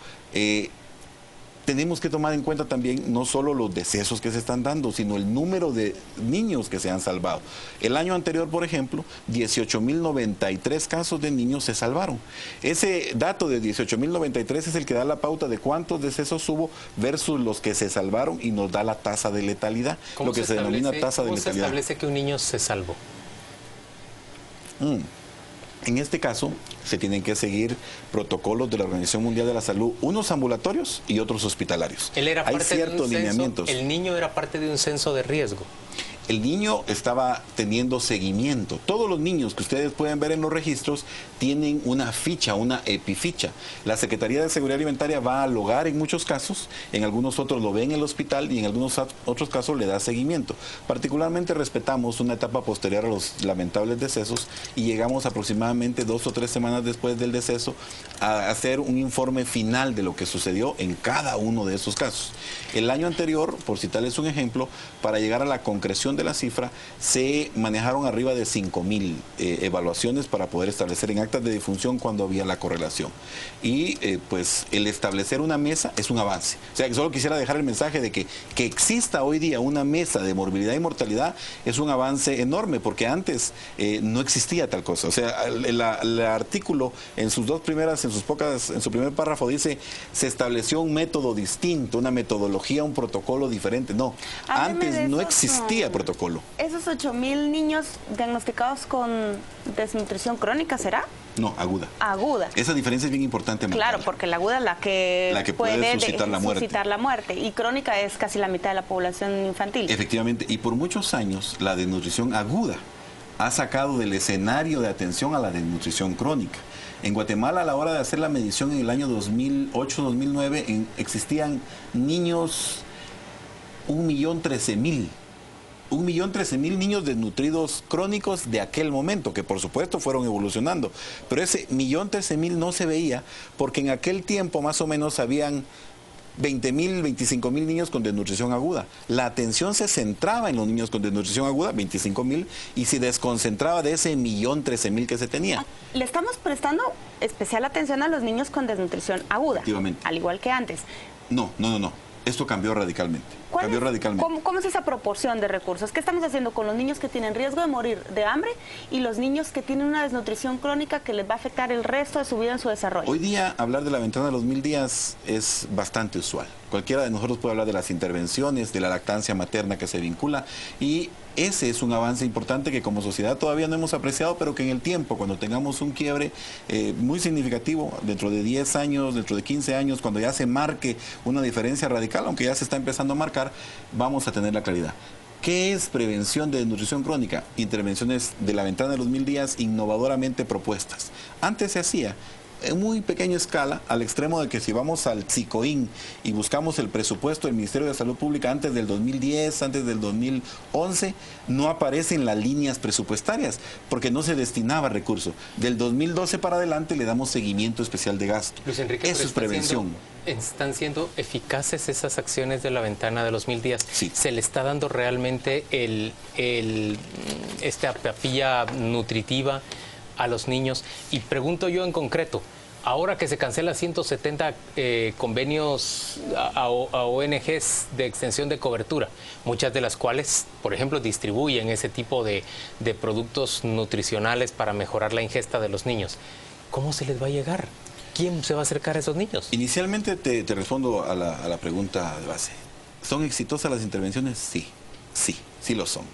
tenemos que tomar en cuenta también no solo los decesos que se están dando, sino el número de niños que se han salvado. El año anterior, por ejemplo, 18.093 casos de niños se salvaron. Ese dato de 18.093 es el que da la pauta de cuántos decesos hubo versus los que se salvaron y nos da la tasa de letalidad, lo que se denomina tasa de letalidad. ¿Cómo se establece que un niño se salvó? En este caso, se tienen que seguir protocolos de la Organización Mundial de la Salud, unos ambulatorios y otros hospitalarios. Él era Hay parte ciertos lineamientos. El niño era parte de un censo de riesgo. El niño estaba teniendo seguimiento. Todos los niños que ustedes pueden ver en los registros tienen una ficha, una epificha. La Secretaría de Seguridad Alimentaria va al hogar en muchos casos, en algunos otros lo ve en el hospital y en algunos otros casos le da seguimiento. Particularmente respetamos una etapa posterior a los lamentables decesos y llegamos aproximadamente 2 o 3 semanas después del deceso a hacer un informe final de lo que sucedió en cada uno de esos casos. El año anterior, por citarles un ejemplo, para llegar a la concreción de la cifra, se manejaron arriba de 5.000 evaluaciones para poder establecer en actas de defunción cuando había la correlación. Y pues el establecer una mesa es un avance. O sea, que solo quisiera dejar el mensaje de que exista hoy día una mesa de morbilidad y mortalidad es un avance enorme, porque antes no existía tal cosa. O sea, el artículo en sus en su primer párrafo dice, se estableció un método distinto, una metodología, un protocolo diferente. No, antes no existía protocolo. ¿Esos 8.000 niños diagnosticados con desnutrición crónica será? No, aguda. Aguda. Esa diferencia es bien importante. Claro, porque la aguda es la que puede suscitar la muerte. Y crónica es casi la mitad de la población infantil. Efectivamente, y por muchos años la desnutrición aguda ha sacado del escenario de atención a la desnutrición crónica. En Guatemala, a la hora de hacer la medición en el año 2008-2009, existían niños 1.013.000. 1.013.000 niños desnutridos crónicos de aquel momento, que por supuesto fueron evolucionando. Pero ese 1.013.000 no se veía porque en aquel tiempo más o menos habían 20.000, 25.000 niños con desnutrición aguda. La atención se centraba en los niños con desnutrición aguda, 25.000, y se desconcentraba de ese 1.013.000 que se tenía. Le estamos prestando especial atención a los niños con desnutrición aguda, al igual que antes. No. Esto cambió radicalmente. ¿Cómo es esa proporción de recursos? ¿Qué estamos haciendo con los niños que tienen riesgo de morir de hambre y los niños que tienen una desnutrición crónica que les va a afectar el resto de su vida en su desarrollo? Hoy día hablar de la ventana de los 1.000 días es bastante usual. Cualquiera de nosotros puede hablar de las intervenciones, de la lactancia materna que se vincula, y ese es un avance importante que como sociedad todavía no hemos apreciado, pero que en el tiempo, cuando tengamos un quiebre muy significativo, dentro de 10 años, dentro de 15 años, cuando ya se marque una diferencia radical, aunque ya se está empezando a marcar, vamos a tener la claridad. ¿Qué es prevención de desnutrición crónica? Intervenciones de la ventana de los 1.000 días innovadoramente propuestas. Antes se hacía en muy pequeña escala, al extremo de que si vamos al Psicoín y buscamos el presupuesto del Ministerio de Salud Pública antes del 2010, antes del 2011, no aparecen las líneas presupuestarias porque no se destinaba recurso. Del 2012 para adelante le damos seguimiento especial de gasto. Luis Enrique, eso es prevención. ¿Están siendo eficaces esas acciones de la ventana de los 1.000 días? Sí. ¿Se le está dando realmente esta papilla nutritiva a los niños? Y pregunto yo en concreto, ahora que se cancela 170 convenios a ONGs de extensión de cobertura, muchas de las cuales, por ejemplo, distribuyen ese tipo de productos nutricionales para mejorar la ingesta de los niños, ¿cómo se les va a llegar? ¿Quién se va a acercar a esos niños? Inicialmente te respondo a la pregunta de base. ¿Son exitosas las intervenciones? Sí lo son.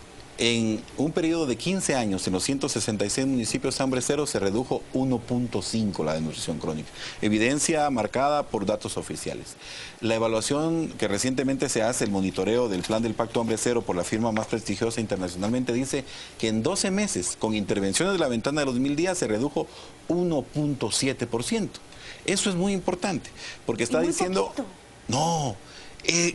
En un periodo de 15 años, en los 166 municipios hambre cero, se redujo 1.5 la desnutrición crónica. Evidencia marcada por datos oficiales. La evaluación que recientemente se hace, el monitoreo del plan del Pacto Hambre Cero por la firma más prestigiosa internacionalmente, dice que en 12 meses, con intervenciones de la ventana de los 1000 días, se redujo 1.7%. Eso es muy importante, porque está diciendo... Poquito. No,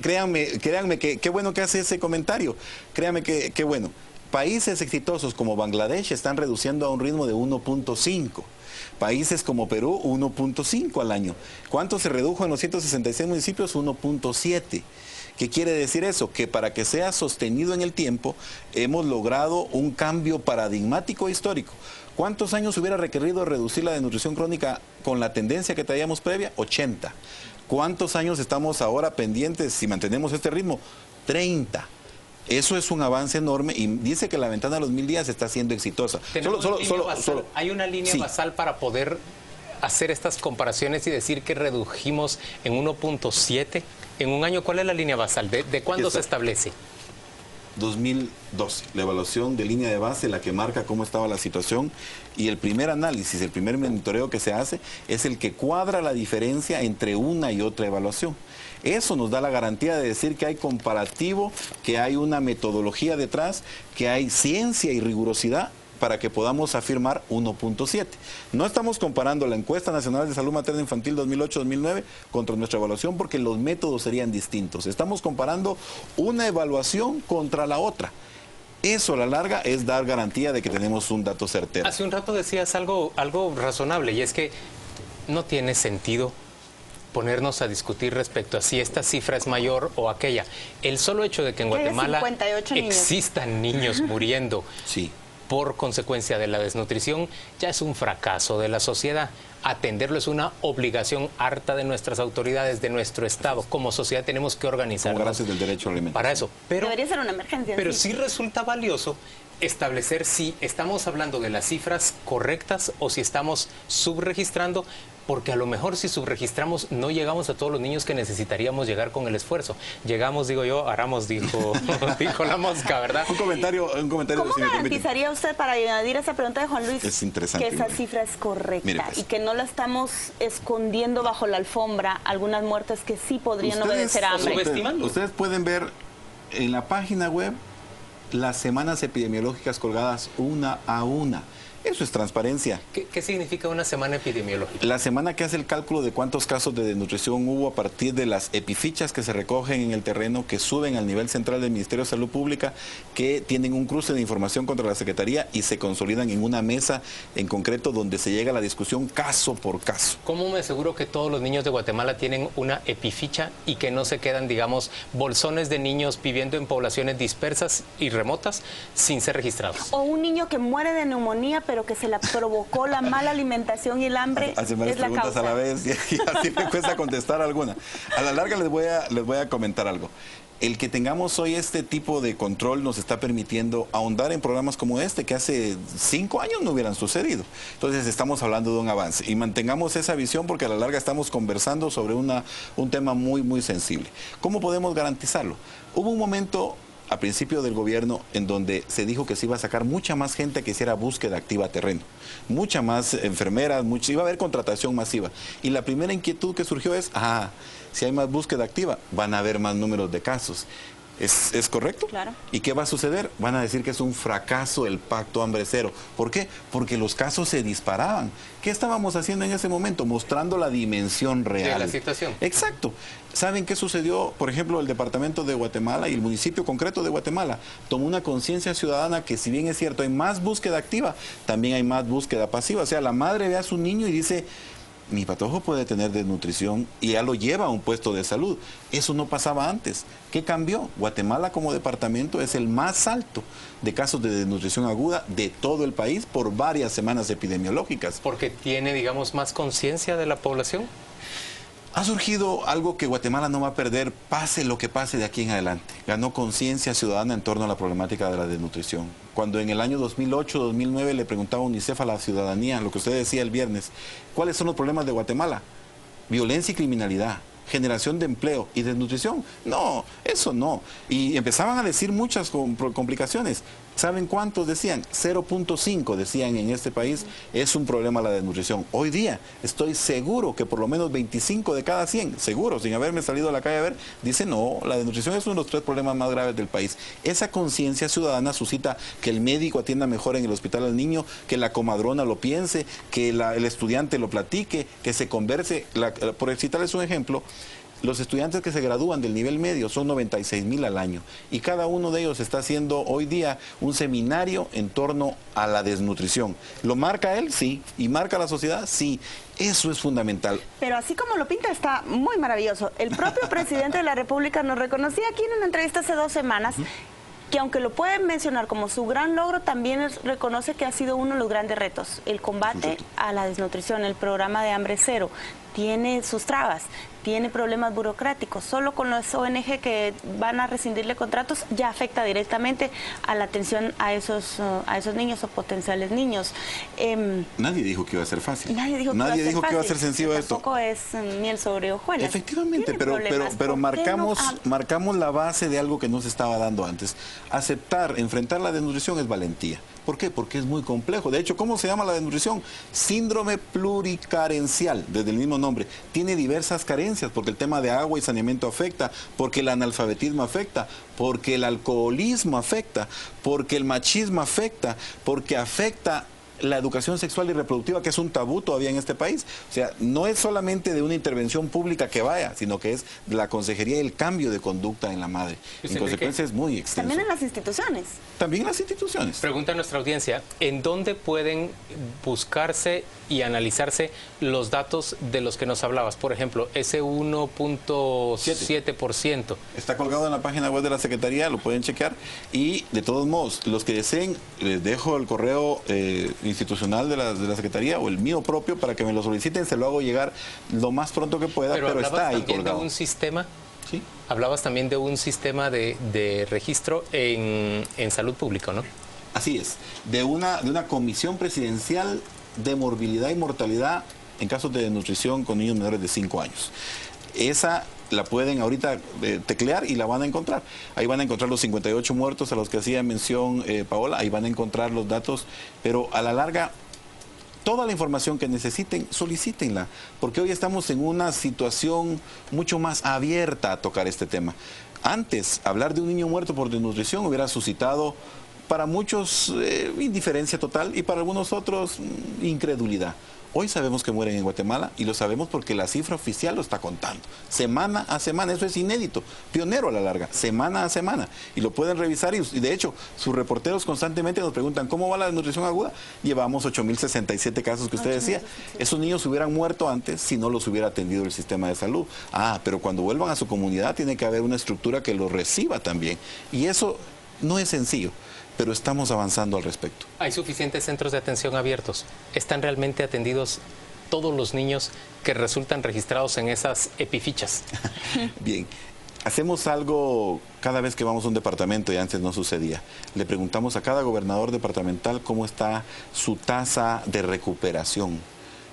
créanme que qué bueno que hace ese comentario. Créanme que qué bueno. Países exitosos como Bangladesh están reduciendo a un ritmo de 1.5. Países como Perú, 1.5 al año. ¿Cuánto se redujo en los 166 municipios? 1.7. ¿Qué quiere decir eso? Que para que sea sostenido en el tiempo, hemos logrado un cambio paradigmático histórico. ¿Cuántos años hubiera requerido reducir la desnutrición crónica con la tendencia que traíamos previa? 80. ¿Cuántos años estamos ahora pendientes si mantenemos este ritmo? 30. Eso es un avance enorme y dice que la ventana de los 1000 días está siendo exitosa. ¿Hay una línea basal para poder hacer estas comparaciones y decir que redujimos en 1.7 en un año? ¿Cuál es la línea basal? ¿De cuándo se establece? 2012, la evaluación de línea de base, la que marca cómo estaba la situación, y el primer análisis, el primer monitoreo que se hace es el que cuadra la diferencia entre una y otra evaluación. Eso nos da la garantía de decir que hay comparativo, que hay una metodología detrás, que hay ciencia y rigurosidad para que podamos afirmar 1.7. No estamos comparando la encuesta nacional de salud materna infantil 2008-2009 contra nuestra evaluación porque los métodos serían distintos. Estamos comparando una evaluación contra la otra. Eso a la larga es dar garantía de que tenemos un dato certero. Hace un rato decías algo razonable, y es que no tiene sentido ponernos a discutir respecto a si esta cifra es mayor o aquella. El solo hecho de que en Guatemala existan niños muriendo por consecuencia de la desnutrición ya es un fracaso de la sociedad. Atenderlo es una obligación harta de nuestras autoridades, de nuestro Estado. Como sociedad tenemos que organizarnos gracias del derecho a la alimentación para eso. Pero, debería ser una emergencia. Pero sí resulta valioso establecer si estamos hablando de las cifras correctas o si estamos subregistrando, porque a lo mejor si subregistramos no llegamos a todos los niños que necesitaríamos llegar con el esfuerzo. Llegamos, digo yo, Aramos dijo la mosca, ¿verdad? Un comentario. ¿Cómo garantizaría usted, para añadir esa pregunta de Juan Luis, es interesante, que esa cifra es correcta y que no la estamos escondiendo bajo la alfombra algunas muertes que sí podrían obedecer a hambre? Ustedes pueden ver en la página web las semanas epidemiológicas colgadas una a una. Eso es transparencia. ¿Qué significa una semana epidemiológica? La semana que hace el cálculo de cuántos casos de desnutrición hubo a partir de las epifichas que se recogen en el terreno, que suben al nivel central del Ministerio de Salud Pública, que tienen un cruce de información contra la Secretaría y se consolidan en una mesa en concreto donde se llega a la discusión caso por caso. ¿Cómo me aseguro que todos los niños de Guatemala tienen una epificha y que no se quedan, digamos, bolsones de niños viviendo en poblaciones dispersas y remotas sin ser registrados? O un niño que muere de neumonía, pero que se la provocó la mala alimentación y el hambre. Hacen varias preguntas a la vez y así me cuesta contestar alguna. A la larga les voy a comentar algo. El que tengamos hoy este tipo de control nos está permitiendo ahondar en programas como este que hace 5 años no hubieran sucedido. Entonces estamos hablando de un avance y mantengamos esa visión porque a la larga estamos conversando sobre un tema muy, muy sensible. ¿Cómo podemos garantizarlo? Hubo un momento a principio del gobierno en donde se dijo que se iba a sacar mucha más gente que hiciera búsqueda activa a terreno, mucha más enfermeras, iba a haber contratación masiva. Y la primera inquietud que surgió es, si hay más búsqueda activa, van a haber más números de casos. ¿Es correcto? Claro. ¿Y qué va a suceder? Van a decir que es un fracaso el Pacto Hambre Cero. ¿Por qué? Porque los casos se disparaban. ¿Qué estábamos haciendo en ese momento? Mostrando la dimensión real de la situación. Exacto. ¿Saben qué sucedió? Por ejemplo, el departamento de Guatemala y el municipio concreto de Guatemala tomó una conciencia ciudadana que, si bien es cierto, hay más búsqueda activa, también hay más búsqueda pasiva. O sea, la madre ve a su niño y dice, mi patojo puede tener desnutrición, y ya lo lleva a un puesto de salud. Eso no pasaba antes. ¿Qué cambió? Guatemala como departamento es el más alto de casos de desnutrición aguda de todo el país por varias semanas epidemiológicas. ¿Porque tiene, digamos, más conciencia de la población? Ha surgido algo que Guatemala no va a perder, pase lo que pase de aquí en adelante. Ganó conciencia ciudadana en torno a la problemática de la desnutrición. Cuando en el año 2008-2009 le preguntaba a UNICEF a la ciudadanía, lo que usted decía el viernes, ¿cuáles son los problemas de Guatemala? Violencia y criminalidad, generación de empleo y desnutrición. No, eso no. Y empezaban a decir muchas complicaciones. ¿Saben cuántos decían? 0.5 decían en este país, es un problema la desnutrición. Hoy día estoy seguro que por lo menos 25 de cada 100, seguro, sin haberme salido a la calle a ver, dicen no, la desnutrición es uno de los 3 problemas más graves del país. Esa conciencia ciudadana suscita que el médico atienda mejor en el hospital al niño, que la comadrona lo piense, que el estudiante lo platique, que se converse. Por citarles un ejemplo, los estudiantes que se gradúan del nivel medio son 96,000 al año y cada uno de ellos está haciendo hoy día un seminario en torno a la desnutrición. ¿Lo marca él? Sí. ¿Y marca la sociedad? Sí. Eso es fundamental. Pero así como lo pinta está muy maravilloso. El propio presidente de la República nos reconocía aquí en una entrevista hace 2 semanas que aunque lo pueden mencionar como su gran logro, también reconoce que ha sido uno de los grandes retos, el combate a la desnutrición, el programa de Hambre Cero. Tiene sus trabas, tiene problemas burocráticos. Solo con los ONG que van a rescindirle contratos ya afecta directamente a la atención a esos niños o potenciales niños. Nadie dijo que iba a ser fácil. Nadie dijo que iba a ser sencillo esto. Tampoco es miel sobre hojuelas. Efectivamente, pero marcamos la base de algo que no se estaba dando antes. Enfrentar la desnutrición es valentía. ¿Por qué? Porque es muy complejo. De hecho, ¿cómo se llama la desnutrición? Síndrome pluricarencial, desde el mismo nombre. Tiene diversas carencias, porque el tema de agua y saneamiento afecta, porque el analfabetismo afecta, porque el alcoholismo afecta, porque el machismo afecta, porque afecta la educación sexual y reproductiva, que es un tabú todavía en este país. O sea, no es solamente de una intervención pública que vaya, sino que es de la consejería y el cambio de conducta en la madre. En consecuencia es muy extenso. También en las instituciones. También en las instituciones. Pregunta a nuestra audiencia, ¿en dónde pueden buscarse y analizarse los datos de los que nos hablabas? Por ejemplo, ese 1.7%. Está colgado en la página web de la Secretaría, lo pueden chequear. Y de todos modos, los que deseen, les dejo el correo institucional de la Secretaría o el mío propio para que me lo soliciten, se lo hago llegar lo más pronto que pueda, pero está ahí colgado. De un sistema, ¿sí? Hablabas también de un sistema de registro en salud pública, ¿no? Así es, de una comisión presidencial de morbilidad y mortalidad en casos de desnutrición con niños menores de 5 años. Esa la pueden ahorita teclear y la van a encontrar. Ahí van a encontrar los 58 muertos a los que hacía mención Paola, ahí van a encontrar los datos, pero a la larga, toda la información que necesiten, solicítenla, porque hoy estamos en una situación mucho más abierta a tocar este tema. Antes, hablar de un niño muerto por desnutrición hubiera suscitado para muchos indiferencia total y para algunos otros incredulidad. Hoy sabemos que mueren en Guatemala y lo sabemos porque la cifra oficial lo está contando. Semana a semana, eso es inédito, pionero a la larga, semana a semana. Y lo pueden revisar y de hecho sus reporteros constantemente nos preguntan ¿cómo va la desnutrición aguda? Llevamos 8.067 casos que usted decía. Esos niños hubieran muerto antes si no los hubiera atendido el sistema de salud. Pero cuando vuelvan a su comunidad tiene que haber una estructura que los reciba también. Y eso no es sencillo, pero estamos avanzando al respecto. ¿Hay suficientes centros de atención abiertos? ¿Están realmente atendidos todos los niños que resultan registrados en esas epifichas? Bien, hacemos algo cada vez que vamos a un departamento y antes no sucedía. Le preguntamos a cada gobernador departamental cómo está su tasa de recuperación.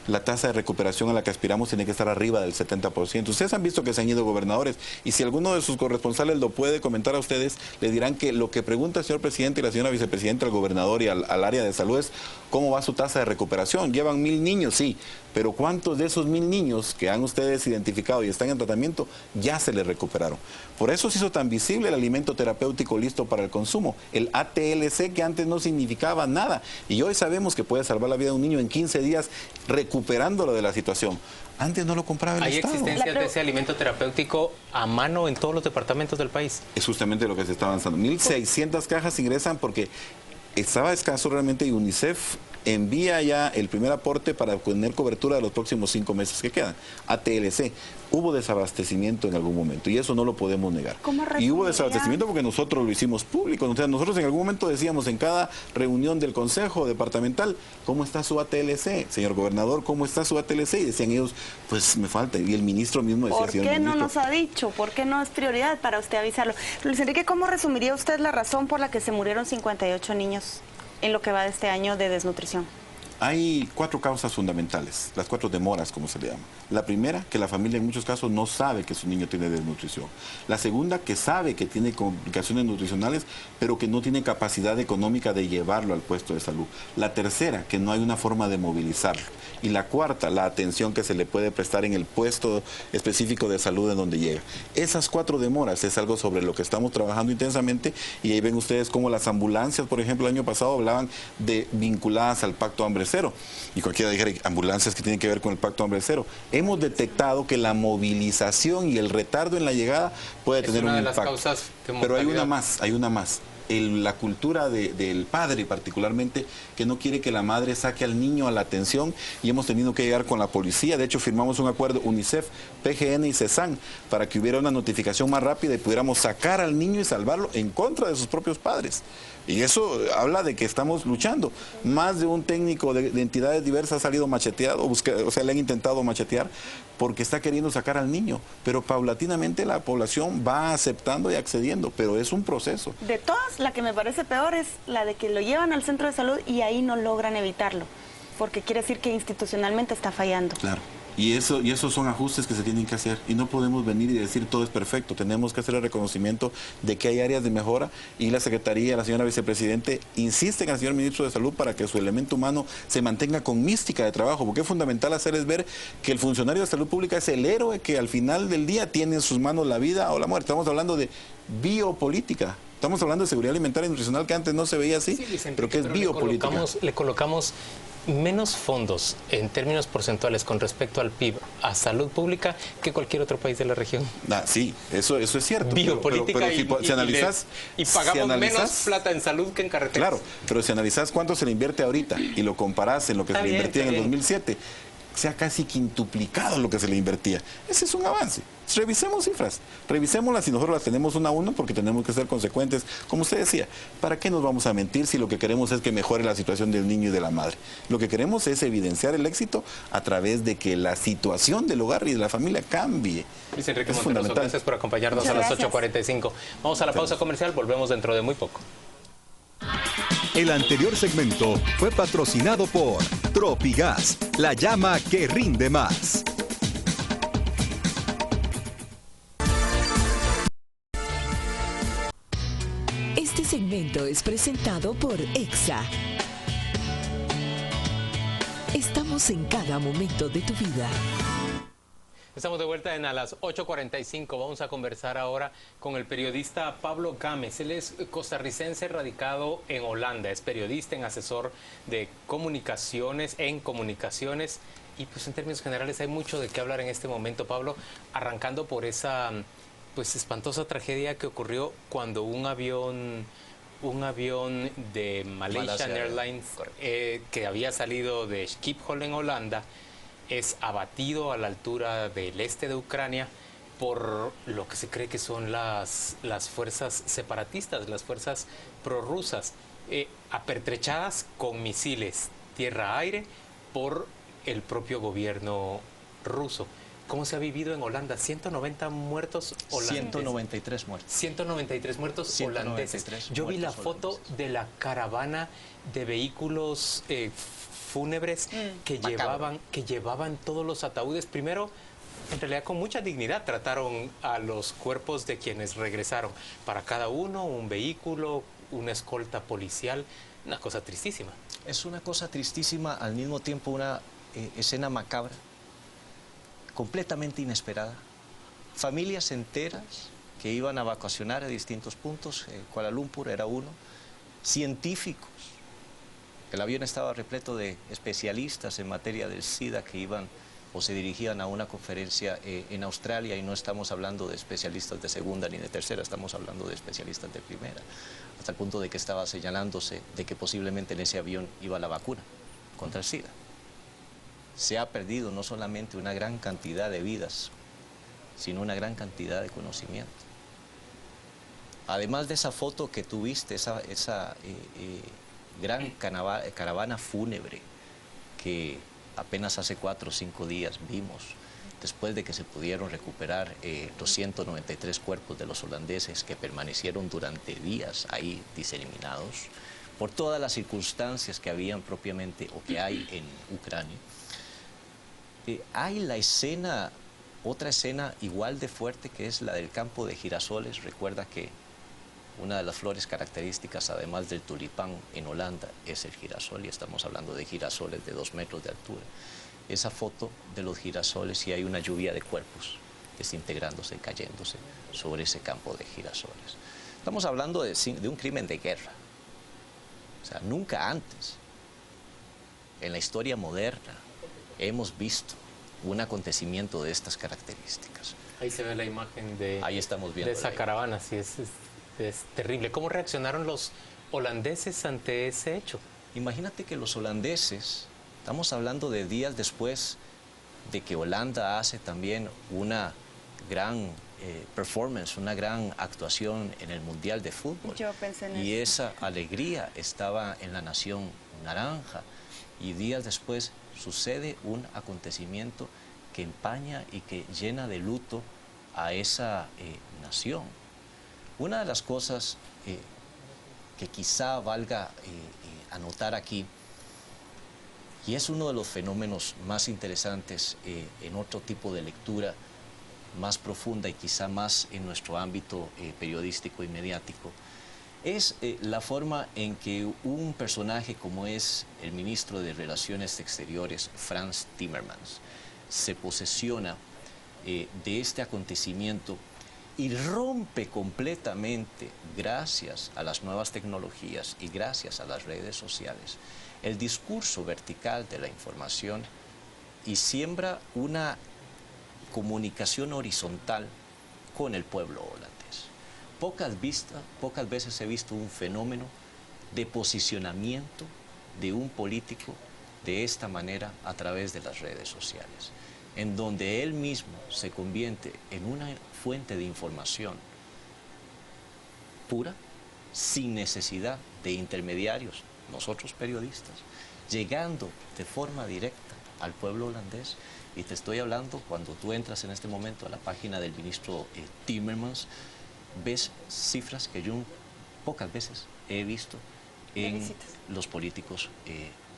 La tasa de recuperación a la que aspiramos tiene que estar arriba del 70%. Ustedes han visto que se han ido gobernadores y si alguno de sus corresponsales lo puede comentar a ustedes, le dirán que lo que pregunta el señor presidente y la señora vicepresidenta al gobernador y al área de salud es cómo va su tasa de recuperación. Llevan 1.000 niños, sí, pero ¿cuántos de esos 1.000 niños que han ustedes identificado y están en tratamiento ya se les recuperaron? Por eso se hizo tan visible el alimento terapéutico listo para el consumo, el ATLC, que antes no significaba nada y hoy sabemos que puede salvar la vida de un niño en 15 días recuperándolo de la situación. Antes no lo compraba el Estado. ¿Hay existencia de ese alimento terapéutico a mano en todos los departamentos del país? Es justamente lo que se está avanzando. 1.600 cajas ingresan porque estaba escaso realmente y UNICEF envía ya el primer aporte para tener cobertura de los próximos 5 meses que quedan. ATLC. Hubo desabastecimiento en algún momento y eso no lo podemos negar. Y hubo desabastecimiento porque nosotros lo hicimos público. O sea, nosotros en algún momento decíamos en cada reunión del Consejo Departamental, ¿cómo está su ATLC? Señor gobernador, ¿cómo está su ATLC? Y decían ellos, pues me falta. Y el ministro mismo decía, ¿por qué no nos ha dicho? ¿Por qué no es prioridad para usted avisarlo? Luis Enrique, ¿cómo resumiría usted la razón por la que se murieron 58 niños en lo que va de este año de desnutrición? Hay 4 causas fundamentales, las 4 demoras, como se le llama. La primera, que la familia en muchos casos no sabe que su niño tiene desnutrición. La segunda, que sabe que tiene complicaciones nutricionales, pero que no tiene capacidad económica de llevarlo al puesto de salud. La tercera, que no hay una forma de movilizarlo. Y la cuarta, la atención que se le puede prestar en el puesto específico de salud en donde llega. Esas 4 demoras es algo sobre lo que estamos trabajando intensamente, y ahí ven ustedes cómo las ambulancias, por ejemplo, el año pasado hablaban de vinculadas al Pacto Hambre Cero. Y cualquiera dijera, ambulancias que tienen que ver con el Pacto Hambre Cero. Hemos detectado que la movilización y el retardo en la llegada puede tener un impacto. Pero hay una más. La cultura del padre particularmente, que no quiere que la madre saque al niño a la atención, y hemos tenido que llegar con la policía. De hecho, firmamos un acuerdo UNICEF, PGN y CESAN para que hubiera una notificación más rápida y pudiéramos sacar al niño y salvarlo en contra de sus propios padres. Y eso habla de que estamos luchando. Más de un técnico de entidades diversas ha salido macheteado, o sea, le han intentado machetear porque está queriendo sacar al niño. Pero paulatinamente la población va aceptando y accediendo, pero es un proceso. De todas, la que me parece peor es la de que lo llevan al centro de salud y ahí no logran evitarlo, porque quiere decir que institucionalmente está fallando. Claro. Y esos son ajustes que se tienen que hacer, y no podemos venir y decir todo es perfecto. Tenemos que hacer el reconocimiento de que hay áreas de mejora, y la Secretaría, la señora Vicepresidente, insisten al señor Ministro de Salud para que su elemento humano se mantenga con mística de trabajo, porque es fundamental hacerles ver que el funcionario de salud pública es el héroe que al final del día tiene en sus manos la vida o la muerte. Estamos hablando de biopolítica. Estamos hablando de seguridad alimentaria y nutricional, que antes no se veía así, pero que es biopolítica. Le colocamos menos fondos en términos porcentuales con respecto al PIB a salud pública que cualquier otro país de la región. Sí, eso es cierto. Biopolítica, pero si analizás, y pagamos menos plata en salud que en carreteras. Claro, pero si analizás cuánto se le invierte ahorita y lo comparás en lo que se le invertía en el 2007, se ha casi quintuplicado lo que se le invertía. Ese es un avance. Revisemos cifras, revisémoslas, y nosotros las tenemos una a una, porque tenemos que ser consecuentes. Como usted decía, ¿para qué nos vamos a mentir si lo que queremos es que mejore la situación del niño y de la madre? Lo que queremos es evidenciar el éxito a través de que la situación del hogar y de la familia cambie. Luis Enrique Monterroso, gracias por acompañarnos a las 8:45. Vamos a la pausa comercial, volvemos dentro de muy poco. El anterior segmento fue patrocinado por Tropigas, la llama que rinde más. Este segmento es presentado por EXA. Estamos en cada momento de tu vida. Estamos de vuelta a las 8:45. Vamos a conversar ahora con el periodista Pablo Gámez. Él es costarricense radicado en Holanda. Es periodista, asesor de comunicaciones, y pues en términos generales hay mucho de qué hablar en este momento, Pablo, arrancando por esa pues espantosa tragedia que ocurrió cuando un avión de Malaysian Airlines que había salido de Schiphol en Holanda es abatido a la altura del este de Ucrania por lo que se cree que son las fuerzas separatistas, las fuerzas prorrusas, apertrechadas con misiles tierra-aire por el propio gobierno ruso. ¿Cómo se ha vivido en Holanda? 190 muertos holandeses. 193 muertos. 193 muertos 193 holandeses. Yo vi la foto de la caravana de vehículos fúnebres que llevaban todos los ataúdes. Primero, en realidad con mucha dignidad trataron a los cuerpos de quienes regresaron. Para cada uno, un vehículo, una escolta policial, una cosa tristísima. Es una cosa tristísima, al mismo tiempo una escena macabra, completamente inesperada. Familias enteras que iban a vacacionar a distintos puntos, Kuala Lumpur era uno, científicos. El avión estaba repleto de especialistas en materia del SIDA que iban o se dirigían a una conferencia en Australia, y no estamos hablando de especialistas de segunda ni de tercera, estamos hablando de especialistas de primera, hasta el punto de que estaba señalándose de que posiblemente en ese avión iba la vacuna contra el SIDA. Se ha perdido no solamente una gran cantidad de vidas, sino una gran cantidad de conocimiento. Además de esa foto que tuviste, esa gran caravana fúnebre que apenas hace 4 o 5 días vimos, después de que se pudieron recuperar los 193 cuerpos de los holandeses que permanecieron durante días ahí diseminados por todas las circunstancias que habían propiamente o que hay en Ucrania. Hay la escena, otra escena igual de fuerte, que es la del campo de girasoles. Recuerda que una de las flores características, además del tulipán en Holanda, es el girasol, y estamos hablando de girasoles de 2 metros de altura. Esa foto de los girasoles, y hay una lluvia de cuerpos desintegrándose, cayéndose sobre ese campo de girasoles. Estamos hablando de un crimen de guerra. O sea, nunca antes, en la historia moderna, hemos visto un acontecimiento de estas características. Ahí se ve la imagen de, ahí estamos viendo de esa caravana, sí, es terrible. ¿Cómo reaccionaron los holandeses ante ese hecho? Imagínate que los holandeses, estamos hablando de días después de que Holanda hace también una gran performance, una gran actuación en el Mundial de Fútbol. Yo pensé en y eso. esa alegría estaba en la nación naranja. Y días después sucede un acontecimiento que empaña y que llena de luto a esa nación. Una de las cosas que quizá valga anotar aquí, y es uno de los fenómenos más interesantes en otro tipo de lectura más profunda y quizá más en nuestro ámbito periodístico y mediático, es la forma en que un personaje como es el ministro de Relaciones Exteriores, Frans Timmermans, se posesiona de este acontecimiento y rompe completamente, gracias a las nuevas tecnologías y gracias a las redes sociales, el discurso vertical de la información y siembra una comunicación horizontal con el pueblo holandés. Pocas veces he visto un fenómeno de posicionamiento de un político de esta manera a través de las redes sociales, en donde él mismo se convierte en una fuente de información pura, sin necesidad de intermediarios, nosotros periodistas, llegando de forma directa al pueblo holandés. Y te estoy hablando, cuando tú entras en este momento a la página del ministro Timmermans, ves cifras que yo pocas veces he visto en los políticos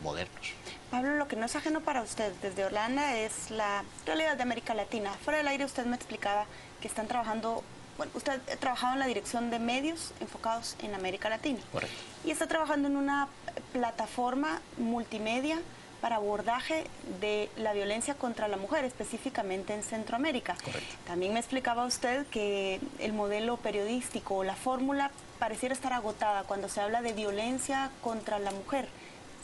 modernos. Pablo, lo que no es ajeno para usted desde Holanda es la realidad de América Latina. Fuera del aire usted me explicaba que están trabajando, bueno, usted ha trabajado en la dirección de medios enfocados en América Latina. Correcto. Y está trabajando en una plataforma multimedia para abordaje de la violencia contra la mujer, específicamente en Centroamérica. Correcto. También me explicaba usted que el modelo periodístico o la fórmula pareciera estar agotada cuando se habla de violencia contra la mujer.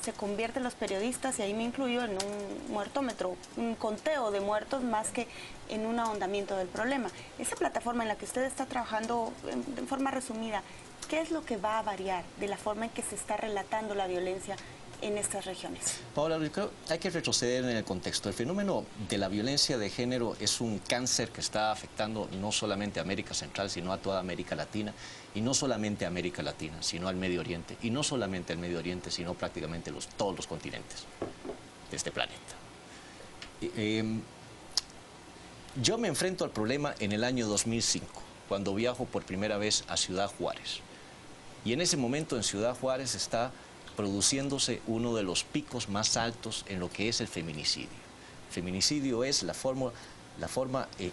Se convierten los periodistas, y ahí me incluyo, en un muertómetro, un conteo de muertos más que en un ahondamiento del problema. Esa plataforma en la que usted está trabajando, en forma resumida, ¿qué es lo que va a variar de la forma en que se está relatando la violencia en estas regiones? Paola, yo creo que hay que retroceder en el contexto. El fenómeno de la violencia de género es un cáncer que está afectando no solamente a América Central, sino a toda América Latina, y no solamente a América Latina, sino al Medio Oriente, y no solamente al Medio Oriente, sino prácticamente todos los continentes de este planeta. Yo me enfrento al problema en el año 2005, cuando viajo por primera vez a Ciudad Juárez, y en ese momento en Ciudad Juárez está produciéndose uno de los picos más altos en lo que es el feminicidio. El feminicidio es la forma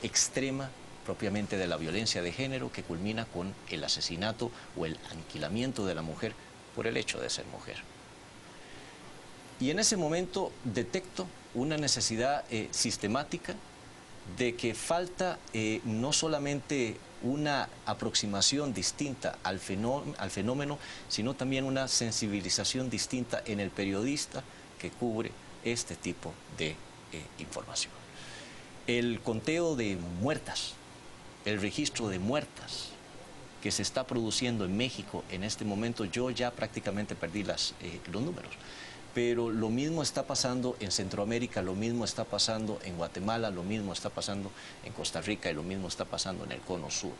extrema propiamente de la violencia de género, que culmina con el asesinato o el aniquilamiento de la mujer por el hecho de ser mujer. Y en ese momento detecto una necesidad sistemática de que falta no solamente una aproximación distinta al fenómeno, sino también una sensibilización distinta en el periodista que cubre este tipo de información. El conteo de muertas, el registro de muertas que se está produciendo en México en este momento, yo ya prácticamente perdí los números. Pero lo mismo está pasando en Centroamérica, lo mismo está pasando en Guatemala, lo mismo está pasando en Costa Rica y lo mismo está pasando en el Cono Sur.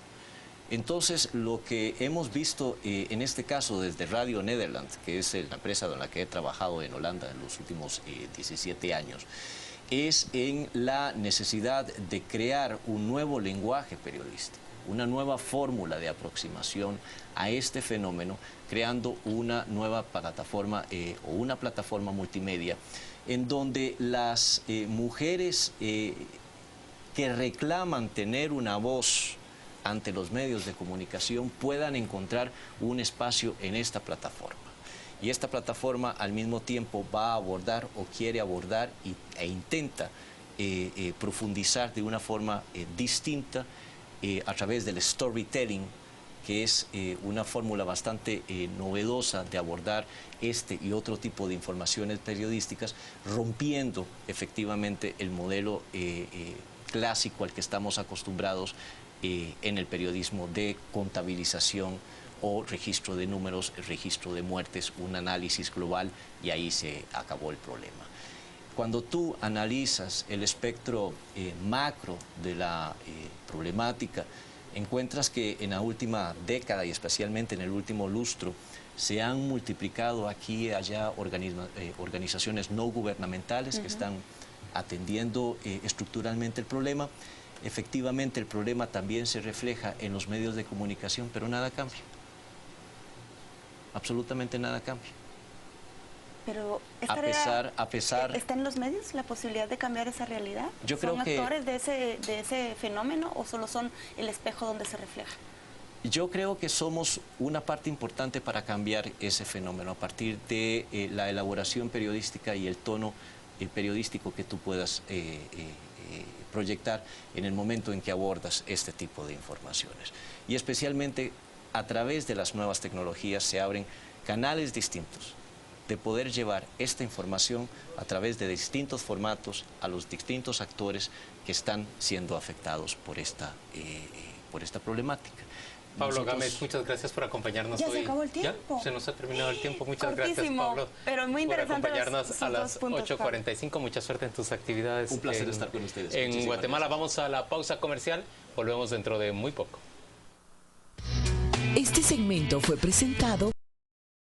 Entonces, lo que hemos visto en este caso desde Radio Nederland, que es la empresa con la que he trabajado en Holanda en los últimos 17 años, es en la necesidad de crear un nuevo lenguaje periodístico, una nueva fórmula de aproximación a este fenómeno, creando una nueva plataforma o una plataforma multimedia en donde las mujeres que reclaman tener una voz ante los medios de comunicación puedan encontrar un espacio en esta plataforma. Y esta plataforma al mismo tiempo va a abordar o quiere abordar e intenta profundizar de una forma distinta a través del storytelling, que es una fórmula bastante novedosa de abordar este y otro tipo de informaciones periodísticas, rompiendo efectivamente el modelo clásico al que estamos acostumbrados en el periodismo de contabilización o registro de números, el registro de muertes, un análisis global, y ahí se acabó el problema. Cuando tú analizas el espectro macro de la problemática, encuentras que en la última década y especialmente en el último lustro se han multiplicado aquí y allá organizaciones no gubernamentales que están atendiendo estructuralmente el problema. Efectivamente, el problema también se refleja en los medios de comunicación, pero nada cambia. Absolutamente nada cambia. Pero a pesar ¿está en los medios la posibilidad de cambiar esa realidad? Yo creo que ¿son actores de ese fenómeno o solo son el espejo donde se refleja? Yo creo que somos una parte importante para cambiar ese fenómeno a partir de la elaboración periodística y el tono periodístico que tú puedas proyectar en el momento en que abordas este tipo de informaciones. Y especialmente a través de las nuevas tecnologías se abren canales distintos de poder llevar esta información a través de distintos formatos a los distintos actores que están siendo afectados por esta problemática. Pablo Gámez, muchas gracias por acompañarnos hoy. Ya se acabó el tiempo. Ya se nos ha terminado el tiempo. Muchas Cortísimo, gracias, Pablo, pero muy interesante por acompañarnos a las 8:45. Mucha suerte en tus actividades. Un placer estar con ustedes. En Guatemala. Vamos a la pausa comercial. Volvemos dentro de muy poco. Este segmento fue presentado